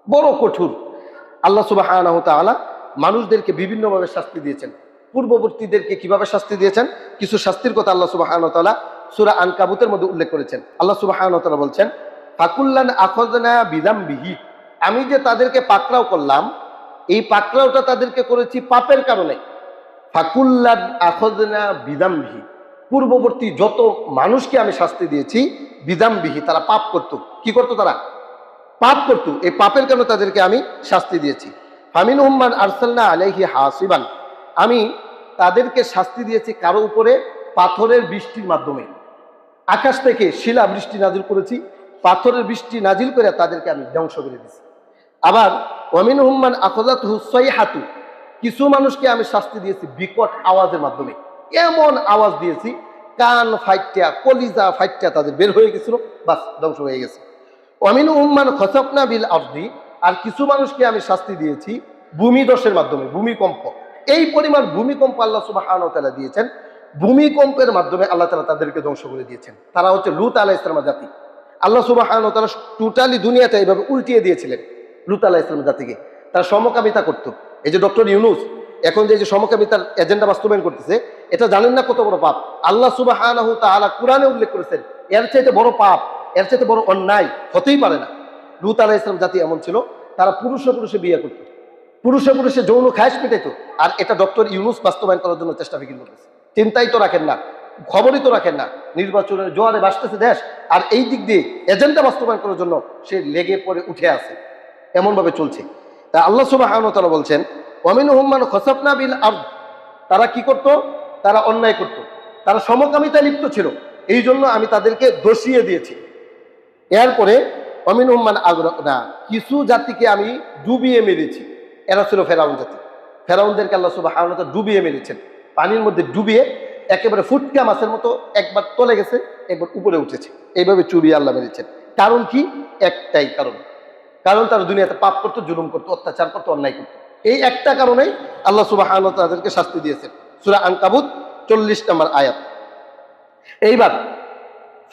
বড় কঠোর। আল্লাহ সুবহানাহু ওয়া তাআলা মানুষদেরকে বিভিন্নভাবে শাস্তি দিয়েছেন। পূর্ববর্তীদেরকে কিভাবে শাস্তি দিয়েছেন, কিছু শাস্তির কথা আল্লাহ সুবহানাহু ওয়া তাআলা সূরা আনকাবুতের মধ্যে উল্লেখ করেছেন। আল্লাহ সুবহানাহু ওয়া তাআলা বলছেন ফাকুল্লান আখাযনা বিযামবিহি, আমি যে তাদেরকে পাকড়াও করলাম, এই পাকড়াওটা তাদেরকে করেছি পাপের কারণে। ফাকুল্লান আখাযনা বিযামবিহি, পূর্ববর্তী যত মানুষকে আমি শাস্তি দিয়েছি বিযামবিহি, তারা পাপ করত। কি করত? তারা পাপ করত, এই পাপের কারণে তাদেরকে আমি শাস্তি দিয়েছি। ফামিনহুম মান আরসালনা আলাইহি হাসিবান, আমি তাদেরকে শাস্তি দিয়েছি কারো উপরে পাথরের বৃষ্টির মাধ্যমে। আকাশ থেকে শিলা বৃষ্টি নাজিল করেছি, পাথরের বৃষ্টি নাজিল করে তাদেরকে আমি ধ্বংস করে দিয়েছি। আবার ওয়ামিনহুম মান আখাযাতহু সাইহাতু, কিছু মানুষকে আমি শাস্তি দিয়েছি বিকট আওয়াজের মাধ্যমে। এমন আওয়াজ দিয়েছি কান ফাইট্টা, কলিজা ফাইট্টা তাদের বের হয়ে গেছিল, বাস ধ্বংস হয়ে গেছে। ওয়ামিনহুম মান খাসাফনা বিল আরদি, আর কিছু মানুষকে আমি শাস্তি দিয়েছি ভূমিধসের মাধ্যমে, ভূমিকম্প। এই পরিমাণ ভূমিকম্প আল্লাহ সুবহানাহু ওয়া তাআলা দিয়েছেন, ভূমিকম্পের মাধ্যমে আল্লাহ তাআলা তাদেরকে ধ্বংস করে দিয়েছেন। তারা হচ্ছে লূত আলাইহিস সালামের জাতি। আল্লাহ সুবহানাহু ওয়া তাআলা টোটালি দুনিয়াটা এইভাবে উল্টিয়ে দিয়েছিলেন লূত আলাইহিস সালামের জাতিকে। তারা সমকামিতা করত। এই যে ডক্টর ইউনূস এখন যে সমকামিতার এজেন্ডা বাস্তবায়ন করতেছে, এটা জানেন না কত বড় পাপ? আল্লাহ সুবহানাহু ওয়া তাআলা কুরআনে উল্লেখ করেছেন এর চাইতে বড় পাপ, এর চাইতে বড় অন্যায় হতেই পারে না। লূত আলাইহিস সালাম জাতি এমন ছিল, তারা পুরুষে পুরুষে বিয়ে করত, পুরুষে পুরুষে যৌন খায়েশ মেটাইতো। আর এটা ডক্টর ইউনূস বাস্তবায়ন করার জন্য চেষ্টা ফিকির করতেছে। চিন্তাই তো রাখেন না, খবরই তো রাখেন না, নির্বাচনের জোয়ারে বাসতেছে দেশ, আর এই দিক দিয়ে এজেন্ডা বাস্তবায়ন করার জন্য সে লেগে পড়ে উঠে আছে, এমন ভাবে চলছে। তা আল্লাহ সুবহানাহু ওয়া তাআলা বলছেন ওয়ামিনহুম মান খাসাফনা বিল আরদ, তারা কি করত? তারা অন্যায় করত, তারা সমকামিতায় লিপ্ত ছিল, এই জন্য আমি তাদেরকে দোষিয়ে দিয়েছি। এরপরে ওয়ামিনহুম মান আগরাকনা, কিছু জাতিকে আমি ডুবিয়ে মেরেছি। এরা ছিল ফেরাউন জাতি। ফেরাউনদেরকে আল্লাহ সুবহানাহু ওয়া তাআলা ডুবিয়ে মেরেছেন, পানির মধ্যে ডুবিয়ে একেবারে ফুটকা মাছের মতো, একবার তলে গেছে একবার উপরে উঠেছে, এইভাবে চুবিয়ে আল্লাহ মেরেছেন। কারণ কি? একটাই কারণ, কারণ তারা দুনিয়াতে পাপ করতো, জুলুম করতো, অত্যাচার করতো, অন্যায় করতো। এই একটা কারণেই আল্লাহ সুবহানাহু ওয়া তাআলা তাদেরকে শাস্তি দিয়েছেন। সূরা আনকাবুত 40 নম্বর আয়াত। এইবার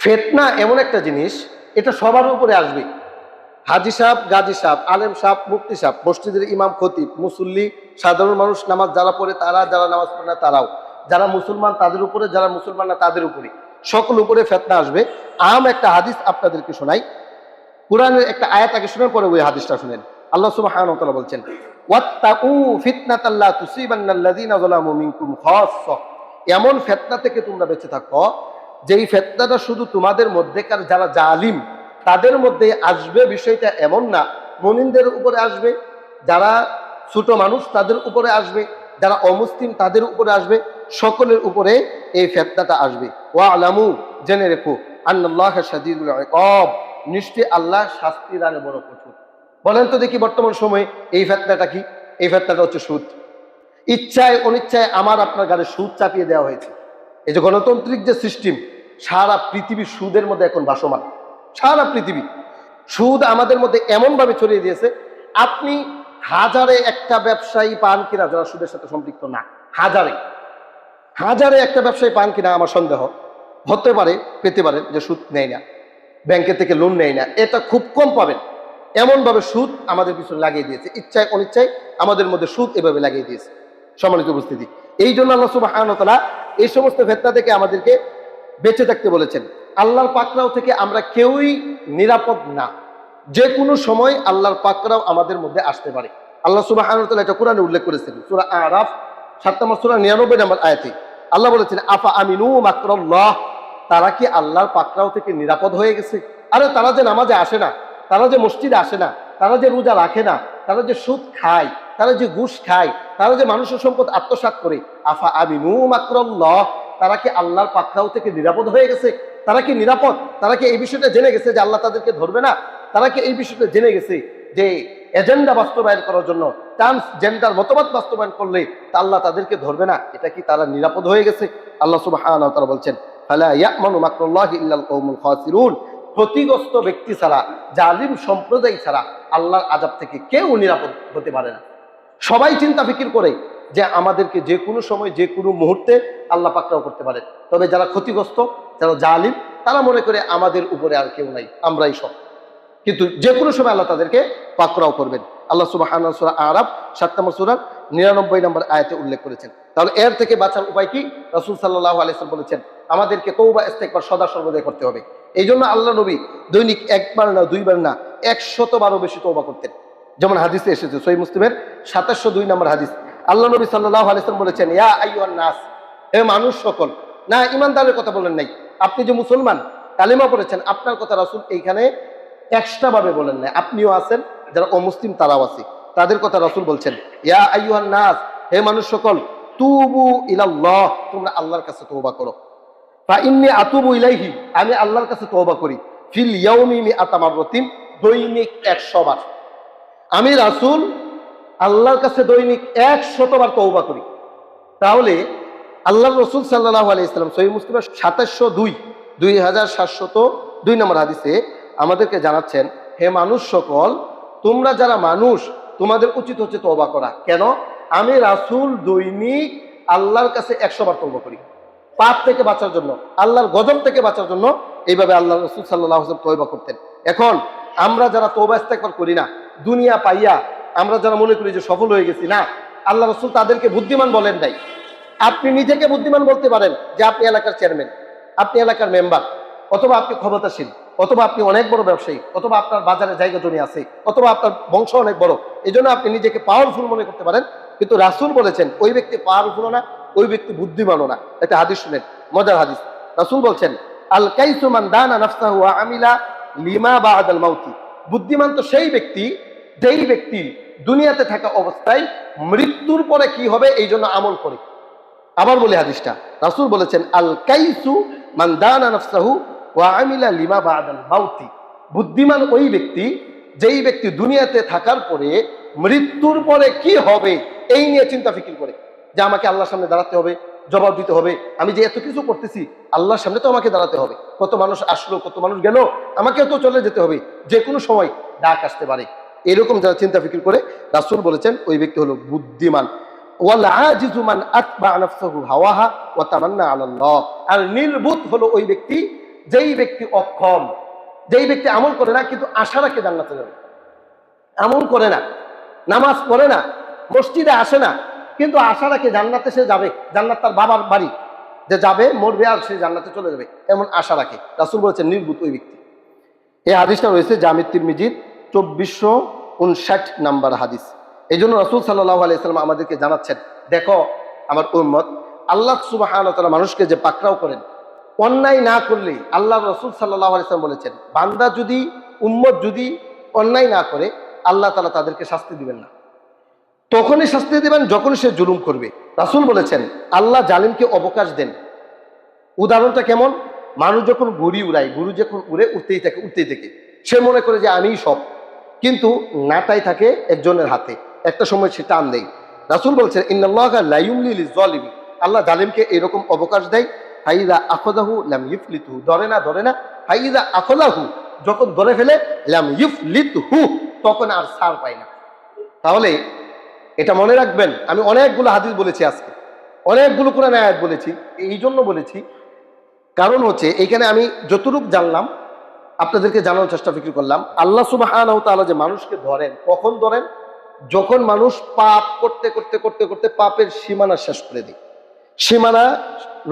ফিতনা এমন একটা জিনিস, এটা সবার উপরে আসবে। হাজী সাহেব, গাজী সাহেব, আলেম সাহেব, মুফতি সাহেব, মসজিদের ইমাম, খতিব, মুসল্লি, সাধারণ মানুষ নামাজ যারা পড়ে তারা, যারা নামাজ পড়ে না তারাও, যারা মুসলমান তাদের উপরে, যারা মুসলমান না তাদের উপরে, সকল উপরে ফিতনা আসবে। আম একটা হাদিস আপনাদেরকে শোনাই, কুরআনের একটা আয়াত আগে শুনেন, পরে ওই হাদিসটা শুনেন। আল্লাহ সুবহানাহু ওয়া তাআলা বলছেন ওয়াত্তাকু ফিতনাতাল লা তুসিবান্নাল্লাযীনা যালামু মিনকুম খাসসা, এমন ফিতনা থেকে তোমরা বেঁচে থাকো যেই ফিতনাটা শুধু তোমাদের মধ্যেকার যারা জালিম তাদের মধ্যে আসবে, বিষয়টা এমন না মুমিনদের উপরে আসবে, যারা ছোট মানুষ তাদের উপরে আসবে, যারা অমুসলিম তাদের উপরে আসবে, সকলের উপরে এই ফিতনাটা আসবে। ওয়া আলামু, জেনে রেখো, আন্নাল্লাহ শাদীদুল ইকাব, নিশ্চয়ই আল্লাহ শাস্তি দানে বড় কঠোর। বলেন তো দেখি বর্তমান সময়ে এই ফিতনাটা কি? এই ফিতনাটা হচ্ছে সুদ। ইচ্ছায় অনিচ্ছায় আমার আপনার গাড়ি সুদ চাপিয়ে দেওয়া হয়েছে। এই যে গণতান্ত্রিক যে সিস্টেম, সারা পৃথিবী সুদের মধ্যে এখন ভাসমান। সারা পৃথিবী সুদ আমাদের মধ্যে এমন ভাবে ছড়িয়ে দিয়েছে, আপনি হাজারে একটা ব্যবসায়ী পান কিনা যারা সুদের সাথে সম্পৃক্ত না, হাজারে হাজারে একটা ব্যবসায়ী পান কিনা আমার সন্দেহ। হতে পারে, পেতে পারেন যে সুদ নেয় না, ব্যাংকের থেকে লোন নেয় না, এটা খুব কম পাবেন। এমন ভাবে সুদ আমাদের পিছনে লাগিয়ে দিয়েছে, ইচ্ছায় অনিচ্ছায় আমাদের মধ্যে সুদ এভাবে লাগিয়ে দিয়েছে। সম্মানিত উপস্থিতি, এই জন্য আল্লাহ সুবহানাহু ওয়া তাআলা এই সমস্ত ফিতনা থেকে আমাদেরকে বেঁচে থাকতে বলেছেন। আল্লাহর পাকড়াও থেকে আমরা কেউই নিরাপদ না। যে কোনো সময় আল্লাহর পাকড়াও আমাদের মধ্যে আসতে পারে। আল্লাহ সুবহানাহু ওয়া তাআলা এটা কোরআনে উল্লেখ করেছেন, সূরা আরাফ ৭ নম্বর সূরা ৯৯ নম্বর আয়াতে আল্লাহ বলেছেন, আফা আমিনু মাকরাল্লাহ, তারা কি আল্লাহর পাকড়াও থেকে নিরাপদ হয়ে গেছে? আরে তারা যে নামাজে আসে না, তারা যে মসজিদে আসে না, তারা যে রোজা রাখে না, তারা যে সুদ খায়, তারা যে ঘুষ খায়, তারা যে মানুষের সম্পদ আত্মসাৎ করে, আফা আমিনু মাকরাল্লাহ, তারা কি আল্লাহর পাকড়াও থেকে নিরাপদ হয়ে গেছে? তারা কি নিরাপদ? তারা কি এই বিষয়টা জেনে গেছে যে আল্লাহ তাদেরকে ধরবে না? তারা কি এই বিষয়টা জেনে গেছে যে এজেন্ডা বাস্তবায়ন করার জন্য, ট্রান্সজেন্ডার মতবাদ বাস্তবায়ন করলে তা আল্লাহ তাদেরকে ধরবে না? এটা কি তারা নিরাপদ হয়ে গেছে? আল্লাহ সুবহানাহু ওয়া তাআলা বলছেন, ফালা ইয়ামানু মাকরাল্লাহি ইল্লাল কওমুল খাসিরুন, ক্ষতিগ্রস্ত ব্যক্তি ছাড়া, জালিম সম্প্রদায় ছাড়া আল্লাহর আযাব থেকে কেউ নিরাপদ হতে পারে না। সবাই চিন্তা ফিকির করে যে আমাদেরকে যে কোনো সময় যে কোনো মুহূর্তে আল্লাহ পাকড়াও করতে পারে, তবে যারা ক্ষতিগ্রস্ত, যারা জালিম, তারা মনে করে আমাদের উপরে আর কেউ নাই, আমরাই সব। কিন্তু যে কোনো সময় আল্লাহ তাদেরকে পাকড়াও করবেন। আল্লাহ সুবহানাহু ওয়া তাআলা সূরা আরাফ ৭ নম্বর সূরার ৯৯ নম্বর আয়াতে উল্লেখ করেছেন। তাহলে এর থেকে বাঁচার উপায় কি? রাসূল সাল্লাল্লাহু আলাইহি ওয়াসাল্লাম বলেছেন, আমাদেরকে তওবা ইস্তেগফার সদা সর্বদাই করতে হবে। এই জন্য আল্লাহ নবী দৈনিক একবার না, দুইবার না, ১০০ বারও বেশি তওবা করতেন। যেমন হাদিসে এসেছে, সহিহ মুসলিমের ২৭০২ নম্বর হাদিস, আল্লাহ নবী সাল্লাল্লাহু আলাইহি ওয়াসাল্লাম বলেছেন, ইয়া আইয়ুহান নাস, হে মানুষ সকল। না, ঈমানদারের কথা বলেন নাই। আপনি যে মুসলমান, কালিমা পড়েছেন, আপনার কথা রাসূল এইখানে এক্সট্রা ভাবে বলেন নাই। আপনিও আছেন, যারা অমুসলিম তারাও আছে, তাদের কথা রাসূল বলছেন, ইয়া আইয়ুহান নাস, হে মানুষ সকল, তুবু ইলাল্লাহ, তোমরা আল্লাহর কাছে তওবা করো। ফা ইন্নী আতুবু ইলাইহি, আমি আল্লাহর কাছে তওবা করি, ফিল ইয়াউমি মিআতা মাররাতিন, দৈনিক ১০০ বার। আমি রাসূল আল্লাহর কাছে দৈনিক ১০০ বার তওবা করি। তাহলে আল্লাহর রাসূল সাল্লাল্লাহু আলাইহি ওয়াসাল্লাম সহিহ মুসলিমের ২৭০২ নম্বর হাদিসে আমাদেরকে জানাচ্ছেন, হে মানুষ সকল, তোমরা যারা মানুষ, তোমাদের উচিত হচ্ছে তওবা করা। কেন? আমি রাসূল দৈনিক আল্লাহর কাছে ১০০ বার তওবা করি, পাপ থেকে বাঁচার জন্য, আল্লাহর গজব থেকে বাঁচার জন্য। এইভাবে আল্লাহ রাসূল সাল্লাল্লাহু আলাইহি ওয়াসাল্লাম তওবা করতেন। এখন আমরা যারা তওবা ইস্তেগফার করি না, দুনিয়া পাইয়া আমরা যারা মনে করি যে সফল হয়ে গেছি, না, আল্লাহ রাসূল তাদেরকে বুদ্ধিমান বলেন নাই। আপনি নিজেকে বুদ্ধিমান বলতে পারেন যে আপনি এলাকার চেয়ারম্যান, আপনি এলাকার মেম্বার, অথবা আপনি ক্ষমতাশীল, অথবা আপনি অনেক বড় ব্যবসায়ী, অথবা আপনার বাজারে জায়গা জমি আছে, অথবা আপনার বংশ অনেক বড়, এই জন্য আপনি নিজেকে পাওয়ারফুল মনে করতে পারেন। কিন্তু রাসূল বলেছেন ওই ব্যক্তি পাওয়ারফুল না, ওই ব্যক্তি বুদ্ধিমানও না। একটা হাদিস শুনেন, মজার হাদিস। রাসূল বলছেন, আল কাইসু মান দানা নাফসাহু ওয়া আমিলা লিমা বা'দাল মাউতি, বুদ্ধিমান তো সেই ব্যক্তি যেই ব্যক্তি দুনিয়াতে থাকা অবস্থায় মৃত্যুর পরে কি হবে এই জন্য আমল করে। আবার বলে হাদিসটা, রাসূল বলেছেন, আল কাইসু মান দানা নাফসাহু ওয়া আমিলা লিমা বা'দাল মাউতি, বুদ্ধিমান ওই ব্যক্তি যেই ব্যক্তি দুনিয়াতে থাকার পরে মৃত্যুর পরে কি হবে এই নিয়ে চিন্তা ফিকির করে, যে আমাকে আল্লাহর সামনে দাঁড়াতে হবে, জবাব দিতে হবে, আমি যে এত কিছু করতেছি আল্লাহর সামনে তো আমাকে দাঁড়াতে হবে, কত মানুষ আসলো, কত মানুষ গেল, আমাকেও তো চলে যেতে হবে, যে কোনো সময় ডাক আসতে পারে। এরকম যারা চিন্তা ফিকির করে, রাসূল বলেছেন ওই ব্যক্তি হলো বুদ্ধিমান। ওয়াল আজিজু মান আতবা নাফসাহু হাওয়াহা ওয়া তামান্না আলাল্লাহ, আর নির্বুদ্ধ হলো ওই ব্যক্তি যেই ব্যক্তি অক্ষম, যেই ব্যক্তি আমল করে না কিন্তু আশা রাখে জান্নাতে যাবে। আমল করে না, নামাজ পড়ে না, মসজিদে আসে না, কিন্তু আশা রাখে জান্নাতে সে যাবে, জান্নাত তার বাবার বাড়ি, যে যাবে, মরবে আর সে জান্নাতে চলে যাবে, এমন আশা রাখে। রাসূল বলেছেন নির্বুদ্ধ ওই ব্যক্তি। এই হাদিসটা রয়েছে জামি তিরমিজির ২৪৫৯ নাম্বার হাদিস। এই জন্য রাসূল সাল্লাল্লাহু আলাইহি ওয়াসাল্লাম আমাদেরকে জানাচ্ছেন, দেখো আমার উম্মত, আল্লাহ সুবহানাহু ওয়া তাআলা মানুষকে যে পাকড়াও করেন, অন্যায় না করলে, আল্লাহ রাসূল সাল্লাল্লাহু আলাইহি ওয়াসাল্লাম বলেছেন, বান্দা যদি, উম্মত যদি অন্যায় না করে, আল্লাহ তাআলা তাদেরকে শাস্তি দিবেন না। তখনই শাস্তি দেবেন যখন সে জুলুম করবে। রাসূল বলেছেন আল্লাহ জালিমকে অবকাশ দেন। উদাহরণটা কেমন? মানুষ যখন ঘুড়ি উড়ায়, ঘুড়ি যখন উড়ে উঠতেই থাকে, সে মনে করে যে আমিই সব, কিন্তু নাটাই থাকে একজনের হাতে, একটা সময় সে টান দেয়। রাসূল বলছেন ইন্নাল্লাহা লা ইউমলি লিয-যালিমি, আল্লাহ জালিমকে এরকম অবকাশ দেয়। ফাইযা আখাযাহু লাম ইফলিতহু, ধরে না, ফাইযা আখাযাহু, যখন ধরে ফেলে, লাম ইফলিতহু, তখন আর ছাড় পায় না। তাহলে এটা মনে রাখবেন, আমি অনেকগুলো হাদিস বলেছি আজকে, অনেকগুলো কোরআন আয়াত বলেছি। এই জন্য বলেছি কারণ হচ্ছে এখানে আমি যতটুকু জানলাম আপনাদেরকে জানানোর চেষ্টা ফিকির করলাম। আল্লাহ সুবহানাহু ওয়া তাআলা যে মানুষকে ধরেন, কখন ধরেন? যখন মানুষ পাপ করতে করতে করতে করতে পাপের সীমানা শেষ করে দেয়, সীমানা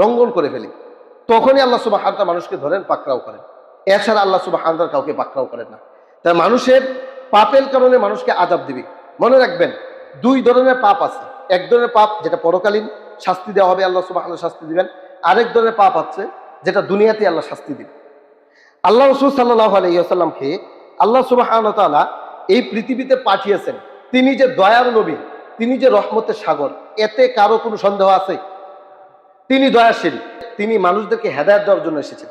লঙ্ঘন করে ফেলে, তখনই আল্লাহ সুবহানাহু ওয়া তাআলা মানুষকে ধরেন, পাকড়াও করেন। এছাড়া আল্লাহ সুবহানাহু ওয়া তাআলা কাউকে পাকড়াও করেন না। তাই মানুষের পাপের কারণে মানুষকে আযাব দিবে। মনে রাখবেন দুই ধরনের পাপ আছে। এক ধরনের পাপ যেটা পরকালীন শাস্তি দেওয়া হবে, আল্লাহ সুবহানাহু ওয়া তাআলা শাস্তি দিবেন। আরেক ধরনের পাপ আছে যেটা দুনিয়াতে আল্লাহ শাস্তি দিবেন। আল্লাহ রাসূল সাল্লাল্লাহু আলাইহি ওয়াসাল্লামকে আল্লাহ সুবহানাহু ওয়া তাআলা এই পৃথিবীতে পাঠিয়েছেন। তিনি যে দয়ার নবী, তিনি যে রহমতের সাগর, এতে কারো কোনো সন্দেহ আছে? তিনি দয়াশীল, তিনি মানুষদেরকে হেদায়েত দেওয়ার জন্য এসেছেন।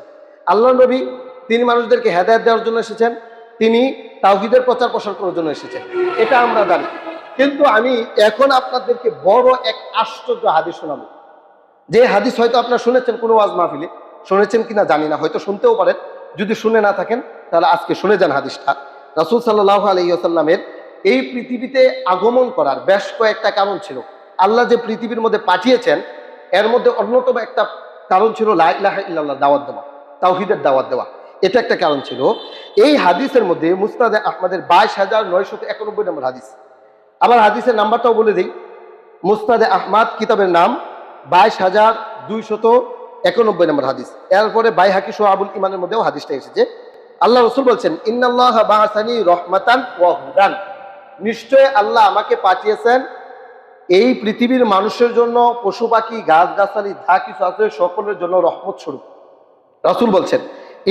আল্লাহ নবী তিনি মানুষদেরকে হেদায়েত দেওয়ার জন্য এসেছেন, তিনি তাওহীদের প্রচার প্রসার করার জন্য এসেছেন, এটা আমরা জানি। কিন্তু আমি এখন আপনাদেরকে বড় এক আশ্চর্য হাদিস শোনাবো, যে হাদিস হয়তো আপনারা শুনেছেন কোনো ওয়াজ মাহফিলে, শুনেছেন কিনা জানি না, হয়তো শুনতেও পারেন। যদি শুনে না থাকেন তাহলে আজকে শুনে যান হাদিসটা। রাসূল সাল্লাল্লাহু আলাইহি ওয়াসাল্লামের এই পৃথিবীতে আগমন করার বেশ কয়েকটা কারণ ছিল। আল্লাহ যে পৃথিবীর মধ্যে পাঠিয়েছেন এর মধ্যে অন্যতম একটা কারণ ছিল লা ইলাহা ইল্লাল্লাহ দাওয়াত দেওয়া, তাওহীদের দাওয়াত দেওয়া, এটা একটা কারণ ছিল। এই হাদিসের মধ্যে মুসনাদে আহমদের 22,991 নম্বর হাদিস। আবার হাদিসের নাম্বারটাও বলে দিই, মুসনাদে আহমদ কিতাবের নাম 22,291 নম্বর হাদিস। এরপরে বাইহাকি শুআবুল ঈমানের মধ্যেও হাদিসটা এসেছে। আল্লাহ রাসূল বলছেন ইন্নাল্লাহা বাআসানি রাহমাতান ওয়া হুদান, নিশ্চয় আল্লাহ আমাকে পাঠিয়েছেন এই পৃথিবীর মানুষের জন্য, পশু পাখি গাছগাছালি যা কিছু আছে সকলের জন্য রহমত স্বরূপ। রাসূল বলছেন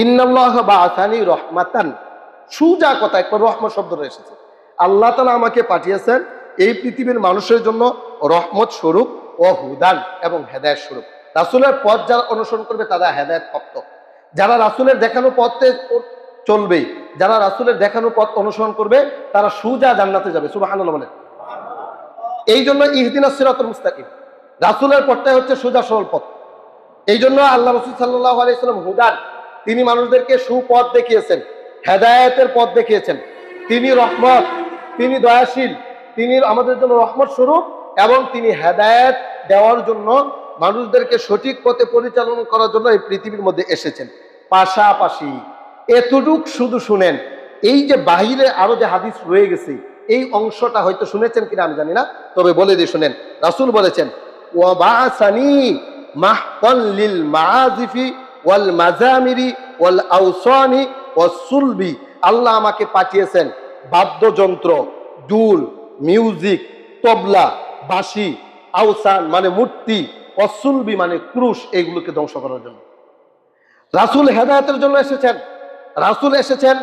ইন্নাল্লাহা বাআসানি রাহমাতান, সুজা কথা, একটা রহমত শব্দটা এসেছে। আল্লাহ তাআলা আমাকে পাঠিয়েছেন এই পৃথিবীর মানুষের জন্য রহমত স্বরূপ ও হুদান, এবং হেদায়েত স্বরূপ। রাসূলের পথ যারা অনুসরণ করবে তারা হেদায়েত প্রাপ্ত, যারা রাসূলের দেখানো পথে চলবে, যারা রাসূলের দেখানো পথ অনুসরণ করবে তারা সুজা জান্নাতে যাবে। সুবহানাল্লাহ বলেন। এই জন্য ইহদিনাস সিরাতাল মুস্তাকিম, রাসূলের পথটাই হচ্ছে সোজা সরল পথ। এই জন্য আল্লাহ রাসূল সাল্লাল্লাহু আলাইহি ওয়াসাল্লাম হুদান, তিনি মানুষদেরকে সুপথ দেখিয়েছেন, হেদায়েতের পথ দেখিয়েছেন। তিনি রহমত, তিনি দয়াশীল, তিনি আমাদের জন্য রহমত স্বরূপ, এবং তিনি হেদায়েত দেওয়ার জন্য, মানুষদেরকে সঠিক পথে পরিচালনা করার জন্য এই পৃথিবীর মধ্যে এসেছেন। পাশাপাশি এতটুক শুধু শুনেন, এই যে বাহিরে আরো যে হাদিস রয়ে গেছে, এই অংশটা হয়তো শুনেছেন কিনা আমি জানি না, তবে বলে দিয়ে শুনেন। রাসূল বলেছেন ওয়া বাআসানি মাহকান লিল মাআজিফি ওয়াল মাজামিরি ওয়াল আওসানি ওয়াস সুলবি, আল্লাহ আমাকে পাঠিয়েছেন বাদ্যযন্ত্র, ডুল, মিউজিক, তবলা, বাঁশি, আওসান মানে মূর্তি, অসুলবি মানে ক্রুশ, এইগুলোকে ধ্বংস করার জন্য। রাসূল হেদায়েতের জন্য এসেছেন, রাসূল এসেছেন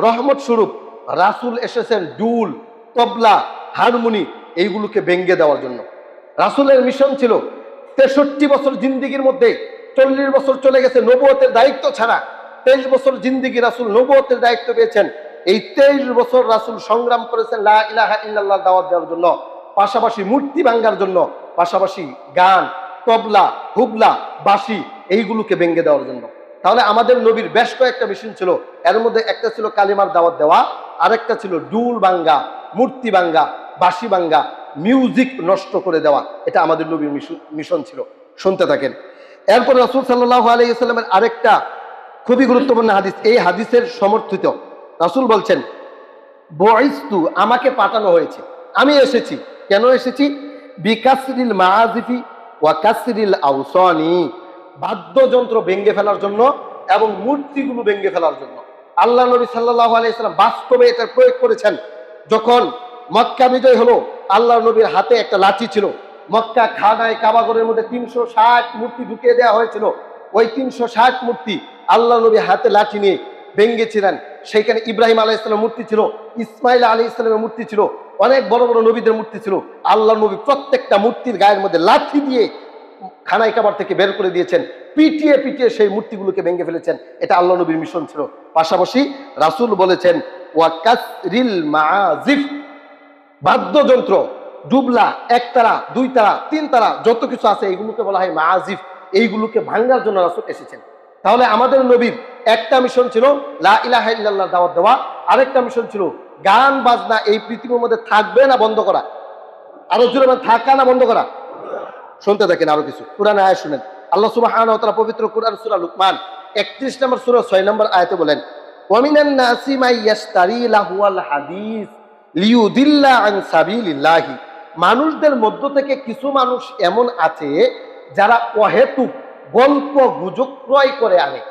রহমত স্বরূপ, রাসূল এসেছেন ডুল, তবলা, হারমোনি এইগুলোকে ভেঙে দেওয়ার জন্য। রাসূলের মিশন ছিল 63 বছর জিন্দেগির মধ্যে 40 বছর চলে গেছে নবুয়তের দায়িত্ব ছাড়া, 23 বছর জিন্দেগি রাসূল নবুয়তের দায়িত্ব পেয়েছেন। এই 23 বছর রাসূল সংগ্রাম করেছেন লা ইলাহা ইল্লাল্লাহ দাওয়াত দেওয়ার জন্য, পাশাপাশি মূর্তি ভাঙার জন্য, পাশাপাশি গান, তবলা, হুবলা, বাঁশি এইগুলোকে ভেঙে দেওয়ার জন্য। তাহলে আমাদের নবীর বেশ কয়েকটা মিশন ছিল, এর মধ্যে একটা ছিল কালিমার দাওয়াত দেওয়া, আরেকটা ছিল ডুল ভাঙ্গা, মূর্তি ভাঙ্গা, বাঁশি ভাঙ্গা, মিউজিক নষ্ট করে দেওয়া, এটা আমাদের নবীর মিশন ছিল। শুনতে থাকেন। এরপর রাসূল সাল্লাল্লাহু আলাইহি ওয়াসাল্লামের আরেকটা খুবই গুরুত্বপূর্ণ হাদিস, এই হাদিসের সমর্থিত। রাসূল বলছেন বুইস্তু, আমাকে পাঠানো হয়েছে, আমি এসেছি। কেন এসেছি? বিকাসরিল মাআজিফি ওয়া কাসরিল আওসানি, বাদ্যযন্ত্র ভেঙে ফেলার জন্য এবং মূর্তিগুলো ভেঙে ফেলার জন্য। আল্লাহ নবী সাল্লাল্লাহু আলাইহি ওয়াসাল্লাম বাস্তবে এটা প্রয়োগ করেছেন। যখন মক্কা বিজয় হলো, আল্লাহ নবীর হাতে একটা লাঠি ছিল, মক্কা খানায় কাবাগরের মধ্যে 360 মূর্তি ঢুকিয়ে দেওয়া হয়েছিল। ওই 360 মূর্তি আল্লাহ নবী হাতে লাঠি নিয়ে ভেঙেছিলেন। সেখানে ইব্রাহিম আলাইহিস সালামের মূর্তি ছিল, ইসমাইল আলাইহিস সালামের মূর্তি ছিল, অনেক বড় বড় নবীদের মূর্তি ছিল, আল্লাহ নবী প্রত্যেকটা মূর্তির গায়ের মধ্যে লাঠি দিয়ে খানায় কাবার থেকে বের করে দিয়েছেন, পিটিয়ে পিটিয়ে সেই মূর্তিগুলোকে ভেঙে ফেলেছেন। এটা আল্লাহ নবীর মিশন ছিল। পাশাপাশি রাসূল বলেছেন ওয়া কাসরিল মাআজিফ, বাদ্যযন্ত্র, ডুবলা, একতারা, দুই তারা, তিন তারা, যত কিছু আছে এইগুলোকে বলা হয় মাআজিফ। এইগুলোকে ভাঙার জন্য রাসূল এসেছেন। তাহলে আমাদের নবীর একটা মিশন ছিল লা ইলাহা ইল্লাল্লাহ দাওয়াত দেওয়া, আরেকটা মিশন ছিল গান বাজনা এই পৃথিবীর মধ্যে থাকবে না বন্ধ করা। আরো জোরে থাকা না বন্ধ করা। শুনতে দেখেন আরো কিছু কোরআন আয়াত শুনেন। আল্লাহ সুবহানাহু ওয়া তাআলা পবিত্র কোরআন সূরা লুকমান 31 নম্বর সূরা 6 নম্বর আয়াতে বলেন ওয়া মিনান নাসি মাই ইয়াশতারি লাহুয়াল হাদিস লিয়ুদিল্লা আন সাবিলিল্লাহি, মানুষদের মধ্য থেকে কিছু মানুষ এমন আছে যারা অহেতুক গল্প গুজব ক্রয় করে আনে।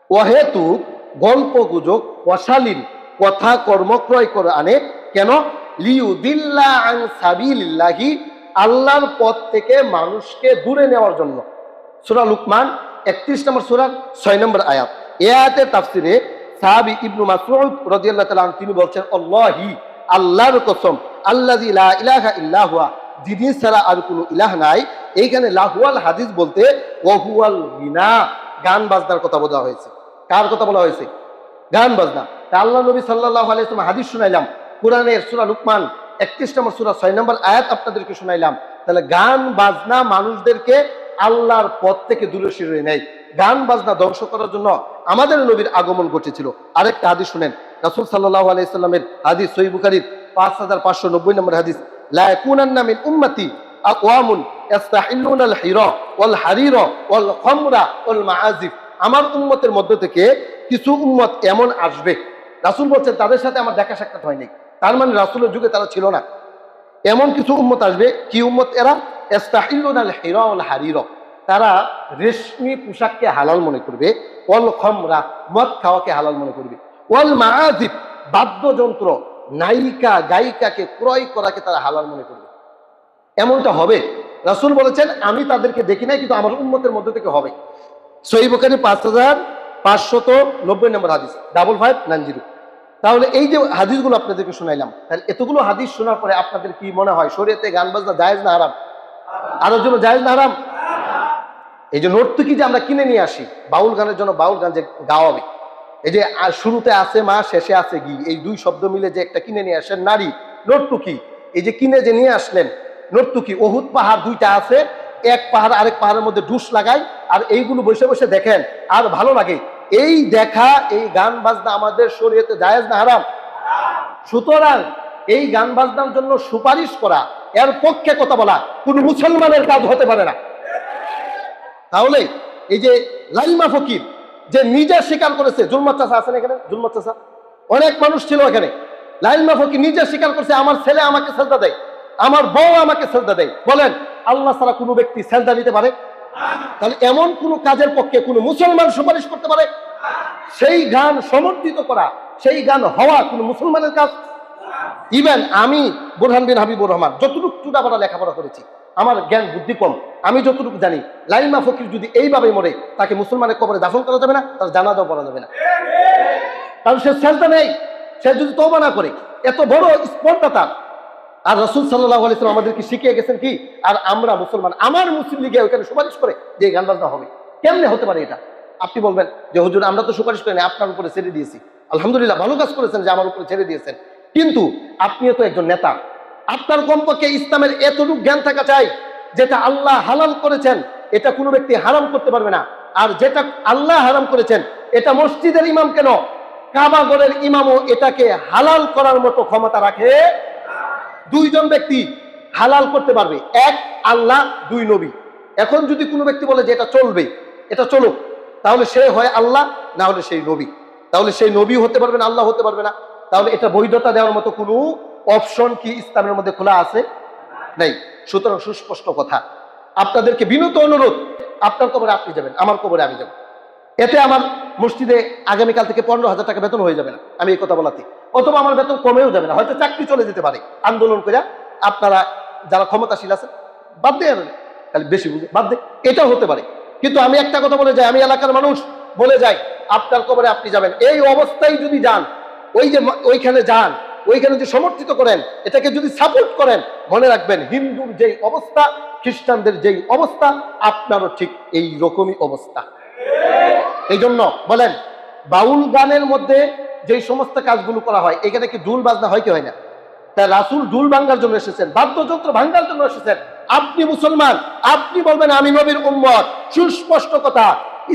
অহেতুক গল্প গুজব, অশালীন কথা কর্ম ক্রয় করে আনে। কেন? লিয়ুদিল্লা আন সাবিলিল্লাহি, আল্লাহর পথ থেকে মানুষকে দূরে নেওয়ার জন্য। সূরা লুকমান 31 নম্বর সূরা 6 নম্বর আয়াত। এই আয়াতের তাফসিরে সাহাবী ইবনে মাসউদ রাদিয়াল্লাহু তাআলা আনহু তিনি বলছেন আল্লাহি, আল্লাহর কসম, আল্লাযী লা ইলাহা ইল্লা হুয়া, যিনি ছাড়া আর কোনো ইলাহ নাই। এইখানে লাহুয়াল হাদিস বলতে ওয়াহুয়াল গিনা, গান বাজনার কথা বলা হয়েছে। কার কথা বলা হয়েছে? গান বাজনা। তা আল্লাহ নবী সাল্লাল্লাহু আলাইহি ওয়াসাল্লাম হাদিস শুনাইলাম, কোরআনের সূরা লুকমান 31 নম্বর সূরা 6 নম্বর আয়াত আপনাদেরকে শুনাইলাম। তাহলে গান বাজনা মানুষদেরকে আল্লাহর পথ থেকে দূরে সরিয়ে নেয়। গান বাজনা ধ্বংস করার জন্য আমাদের নবীর আগমন ঘটেছিল। আরেকটা হাদিস শুনেন, রাসূল সাল্লাল্লাহু আলাইহি সাল্লামের হাদিস, সহিহ বুখারীর 5590 নম্বর হাদিস, লা ইয়াকুনান্না মিন উম্মতি আকওয়ামুন ইস্তাহিল্লুনাল হিরা ওয়াল হারিরা ওয়াল খামরা ওয়াল মাআজিফ, আমার উম্মতের মধ্য থেকে কিছু উম্মত এমন আসবে, রাসূল বলছেন তাদের সাথে আমার দেখা সাক্ষাৎ হয়নি, তার মানে রাসূলের যুগে তারা ছিল না। এমন কিছু উম্মত আসবে, কি উম্মত এরা? ইস্তাহিল্লুনাল হিরা ওয়াল হারিরা, তারা রেশমি পোশাককে হালাল মনে করবে, ওয়াল খামরা, মদ খাওয়াকে হালাল মনে করবে, ওয়াল মাআজিফ, বাদ্যযন্ত্র, নায়িকা গায়িকাকে ক্রয় করাকে তারা হালাল মনে করবে। এমনটা হবে, রাসূল বলেছেন আমি তাদেরকে দেখি নাই, কিন্তু আমার উম্মতের মধ্যে থেকে হবে। সহিহ বুখারী 5590 নম্বর হাদিস, 5590। তাহলে এই যে হাদিসগুলো আপনাদেরকে শোনাইলাম, তাহলে এতগুলো হাদিস শোনার পরে আপনাদের কি মনে হয় শরীয়তে গান বাজনা জায়েজ না হারাম? আরো জন্য জায়েজ না হারাম? এই যে নর্তকী যে আমরা কিনে নিয়ে আসি বাউল গানের জন্য, বাউল গান যে গাওয়াবে, এই যে শুরুতে আছে মা শেষে আছে গি, এই দুই শব্দ মিলে যে একটা কিনে নিয়ে আসেন নারী নর্তকী, এই যে কিনে যে নিয়ে আসলেন নর্তকী, ওহুদ পাহাড় দুইটা আছে, এক পাহাড় আরেক পাহাড়ের মধ্যে ডুস লাগায়, আর এইগুলো বসে বসে দেখেন আর ভালো লাগে। এই দেখা, এই গান বাজনা আমাদের শরীয়তে জায়েজ না হারাম? সুতরাং এই গান বাজনার জন্য সুপারিশ করা, এর পক্ষে কথা বলা কোন মুসলমানের কাজ হতে পারে না। তাহলে এই যে লাইমা ফকির যে নিজে স্বীকার করেছে, জুলমাত চাচা আছেন এখানে, জুলমাত চাচা অনেক মানুষ ছিল এখানে, লাইমা ফকির নিজে স্বীকার করছে আমার ছেলে আমাকে সেজদা দেয়, আমার বউ আমাকে সেজদা দেয়। বলেন আল্লাহ ছাড়া কোনো ব্যক্তি সেজদা দিতে পারে? তাহলে এমন কোন কাজের পক্ষে কোন মুসলমান সুপারিশ করতে পারে? সেই গান সমর্থিত করা, সেই গান হওয়া কোন মুসলমানের কাজ? ইভেন আমি বুরহান বিন হাবিবুর রহমান যতটুকু চুটাপাটা লেখাপড়া করেছি, আমার জ্ঞান বুদ্ধি কম, আমি যতটুকু জানি লাইমা ফকির যদি এইভাবে মরে, তাকে মুসলমানের কবরে দাফন করা যাবে না, তার জানাজাও পড়া যাবে না। কারণ সে সেজদা নেই, সে যদি তওবা না করে, এত বড় স্পর্ধা তার। আর রাসূল সাল্লাল্লাহু আলাইহি ওয়াসাল্লাম আমাদেরকে শিখিয়ে গেছেন কি, আর আমরা মুসলমান, আমার মুসলিম লীগে ওখানে সুপারিশ করে যে গান বাজনা হবে, কেমনে হতে পারে এটা? আপনি বলবেন যে হুজুর আমরা তো সুপারিশ করি না, আপনার উপরে ছেড়ে দিয়েছি। আলহামদুলিল্লাহ, ভালো কাজ করেছেন যে আমার উপরে ছেড়ে দিয়েছেন, কিন্তু আপনিও তো একজন নেতা, আপনার কমপক্ষে ইসলামের এতটুকু জ্ঞান থাকা চাই, যেটা আল্লাহ হালাল করেছেন এটা কোনো ব্যক্তি হারাম করতে পারবে না, আর যেটা আল্লাহ হারাম করেছেন এটা মসজিদের ইমাম কেন, কাবাগরের ইমামও এটাকে হালাল করার মতো ক্ষমতা রাখে। দুইজন ব্যক্তি হালাল করতে পারবে, এক আল্লাহ, দুই নবী। এখন যদি কোনো ব্যক্তি বলে যে এটা চলবে, এটা চলুক, তাহলে সে হয় আল্লাহ, না হলে সেই নবী। তাহলে সেই নবী হতে পারবে না, আল্লাহ হতে পারবে না। তাহলে এটা বৈধতা দেওয়ার মতো কোনো অপশন কি ইসলামের মধ্যে খোলা আছে? নাই। সুতরাং সুস্পষ্ট কথা, আপনাদেরকে বিনীত অনুরোধ, আপনার কবরে আপনি যাবেন, আমার কবরে আমি যাব। এতে আমার মসজিদে আগামীকাল থেকে 15,000 টাকা বেতন হয়ে যাবে না, আমি এই কথা বলাতে, অথবা আমার বেতন কমেও যাবে না, হয়তো চাকরি চলে যেতে পারে আন্দোলন করে। আপনারা যারা ক্ষমতাশীল আছেন বাদ দিয়ে খালি বেশি বুঝে বাদ দে, এটাও হতে পারে। কিন্তু আমি একটা কথা বলে যাই, আমি এলাকার মানুষ বলে যাই, আপনার কবরে আপনি যাবেন। এই অবস্থায় যদি যান, ওই যে ওইখানে যান, ওইখানে যে সমর্থিত করেন, এটাকে যদি সাপোর্ট করেন, মনে রাখবেন হিন্দুর যেই অবস্থা, খ্রিস্টানদের যেই অবস্থা, আপনারও ঠিক এই রকমই অবস্থা। এই জন্য বলেন, বাউল গানের মধ্যে যেই সমস্ত কাজগুলো করা হয়, এখানে কি ঢুল বাজনা হয় কি হয় না? তা রাসূল ঢুল ভাঙ্গার জন্য এসেছেন, বাদ্যযন্ত্র ভাঙ্গার জন্য এসেছেন। আপনি মুসলমান, আপনি বলবেন আমি নবীর উম্মত, সুস্পষ্ট কথা।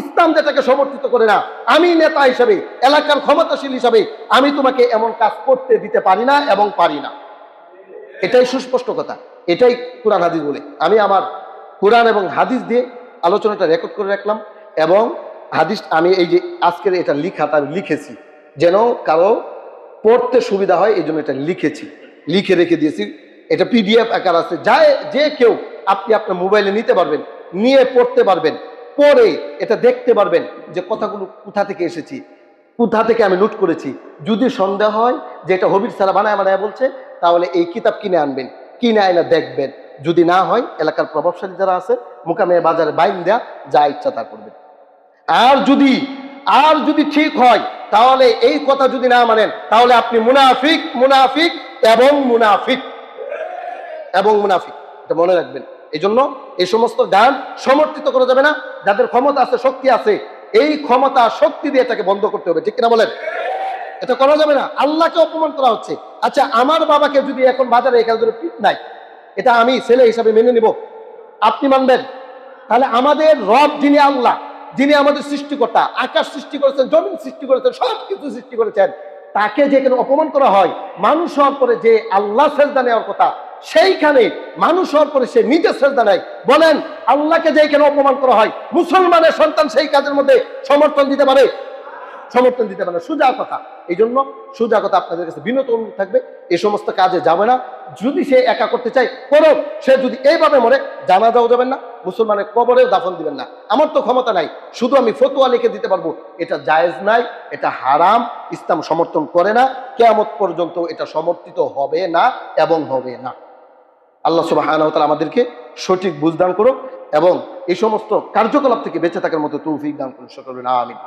ইসলাম যেটাকে সমর্থিত করে না, আমি নেতা হিসাবে, এলাকার ক্ষমতাশীল হিসাবে আমি তোমাকে এমন কাজ করতে দিতে পারি না এবং পারি না। এটাই সুস্পষ্ট কথা, এটাই কোরআন হাদিস বলে। আমি আমার কোরআন এবং হাদিস দিয়ে আলোচনাটা রেকর্ড করে রাখলাম, এবং হাদিস আমি এই যে আজকের এটা লিখাটা আমি লিখেছি যেন কারো পড়তে সুবিধা হয়, এই জন্য এটা লিখেছি, লিখে রেখে দিয়েছি। এটা পিডিএফ আকার আছে, যে কেউ আপনি আপনার মোবাইলে নিতে পারবেন, নিয়ে পড়তে পারবেন, পড়ে এটা দেখতে পারবেন যে কথাগুলো কোথা থেকে এসেছি, কোথা থেকে আমি নোট করেছি। যদি সন্দেহ হয় যে এটা হবির সারা বানায় বানায় বলছে, তাহলে এই কিতাব কিনে আনবেন, কিনে আইনা দেখবেন। যদি না হয়, এলাকার প্রভাবশালী যারা আছে মুকামে বাজারে বাইন দেয়া, যা ইচ্ছা তা করবেন। আর যদি ঠিক হয়, তাহলে এই কথা যদি না মানেন, তাহলে আপনি মুনাফিক, মুনাফিক এবং মুনাফিক এবং মুনাফিক, এটা মনে রাখবেন। এই জন্য এই সমস্ত গান সমর্থিত করা যাবে না। যাদের ক্ষমতা আছে, শক্তি আছে, এই ক্ষমতা শক্তি দিয়ে এটাকে বন্ধ করতে হবে, ঠিক কিনা বলেন? এটা করা যাবে না, আল্লাহকে অপমান করা হচ্ছে। আচ্ছা, আমার বাবাকে যদি এখন বাজারে এখানে ধরে পিট নাই, এটা আমি ছেলে হিসাবে মেনে নিব, আপনি মানবেন? তাহলে আমাদের রব যিনি আল্লাহ, যিনি আমাদের সৃষ্টিকর্তা, আকাশ সৃষ্টি করেছেন, জমিন সৃষ্টি করেছেন, সবকিছু সৃষ্টি করেছেন, তাকে যেখানে অপমান করা হয়, মানুষ হওয়ার পরে যে আল্লাহ সেজদা নেওয়ার কথা, সেইখানে মানুষ হওয়ার পরে সে নিজে সেজদা নেয়। বলেন, আল্লাহকে যেখানে অপমান করা হয়, মুসলমানের সন্তান সেই কাজের মধ্যে সমর্থন দিতে পারে? সমর্থন দিতে পারে না। সোজা কথা। এই জন্য সোজা কথা, আপনাদের কাছে বিনত অনুরোধ থাকবে, এই সমস্ত কাজে যাবে না। যদি সে একা করতে চায় করো, সে যদি এইভাবে মরে, জানাজাও যাবেন না, মুসলমানের কবরেও দাফন দিবেন না। আমার তো ক্ষমতা নাই, শুধু আমি ফতোয়া লিখে দিতে পারবো, এটা জায়েজ নাই, এটা হারাম, ইসলাম সমর্থন করে না, কিয়ামত পর্যন্ত এটা সমর্থিত হবে না এবং হবে না। আল্লাহ সুবহানাহু ওয়া তাআলা আমাদেরকে সঠিক বুঝ দান করুক এবং এই সমস্ত কার্যকলাপ থেকে বেঁচে থাকার মতো তৌফিক দান করুন। সকলে আমিন।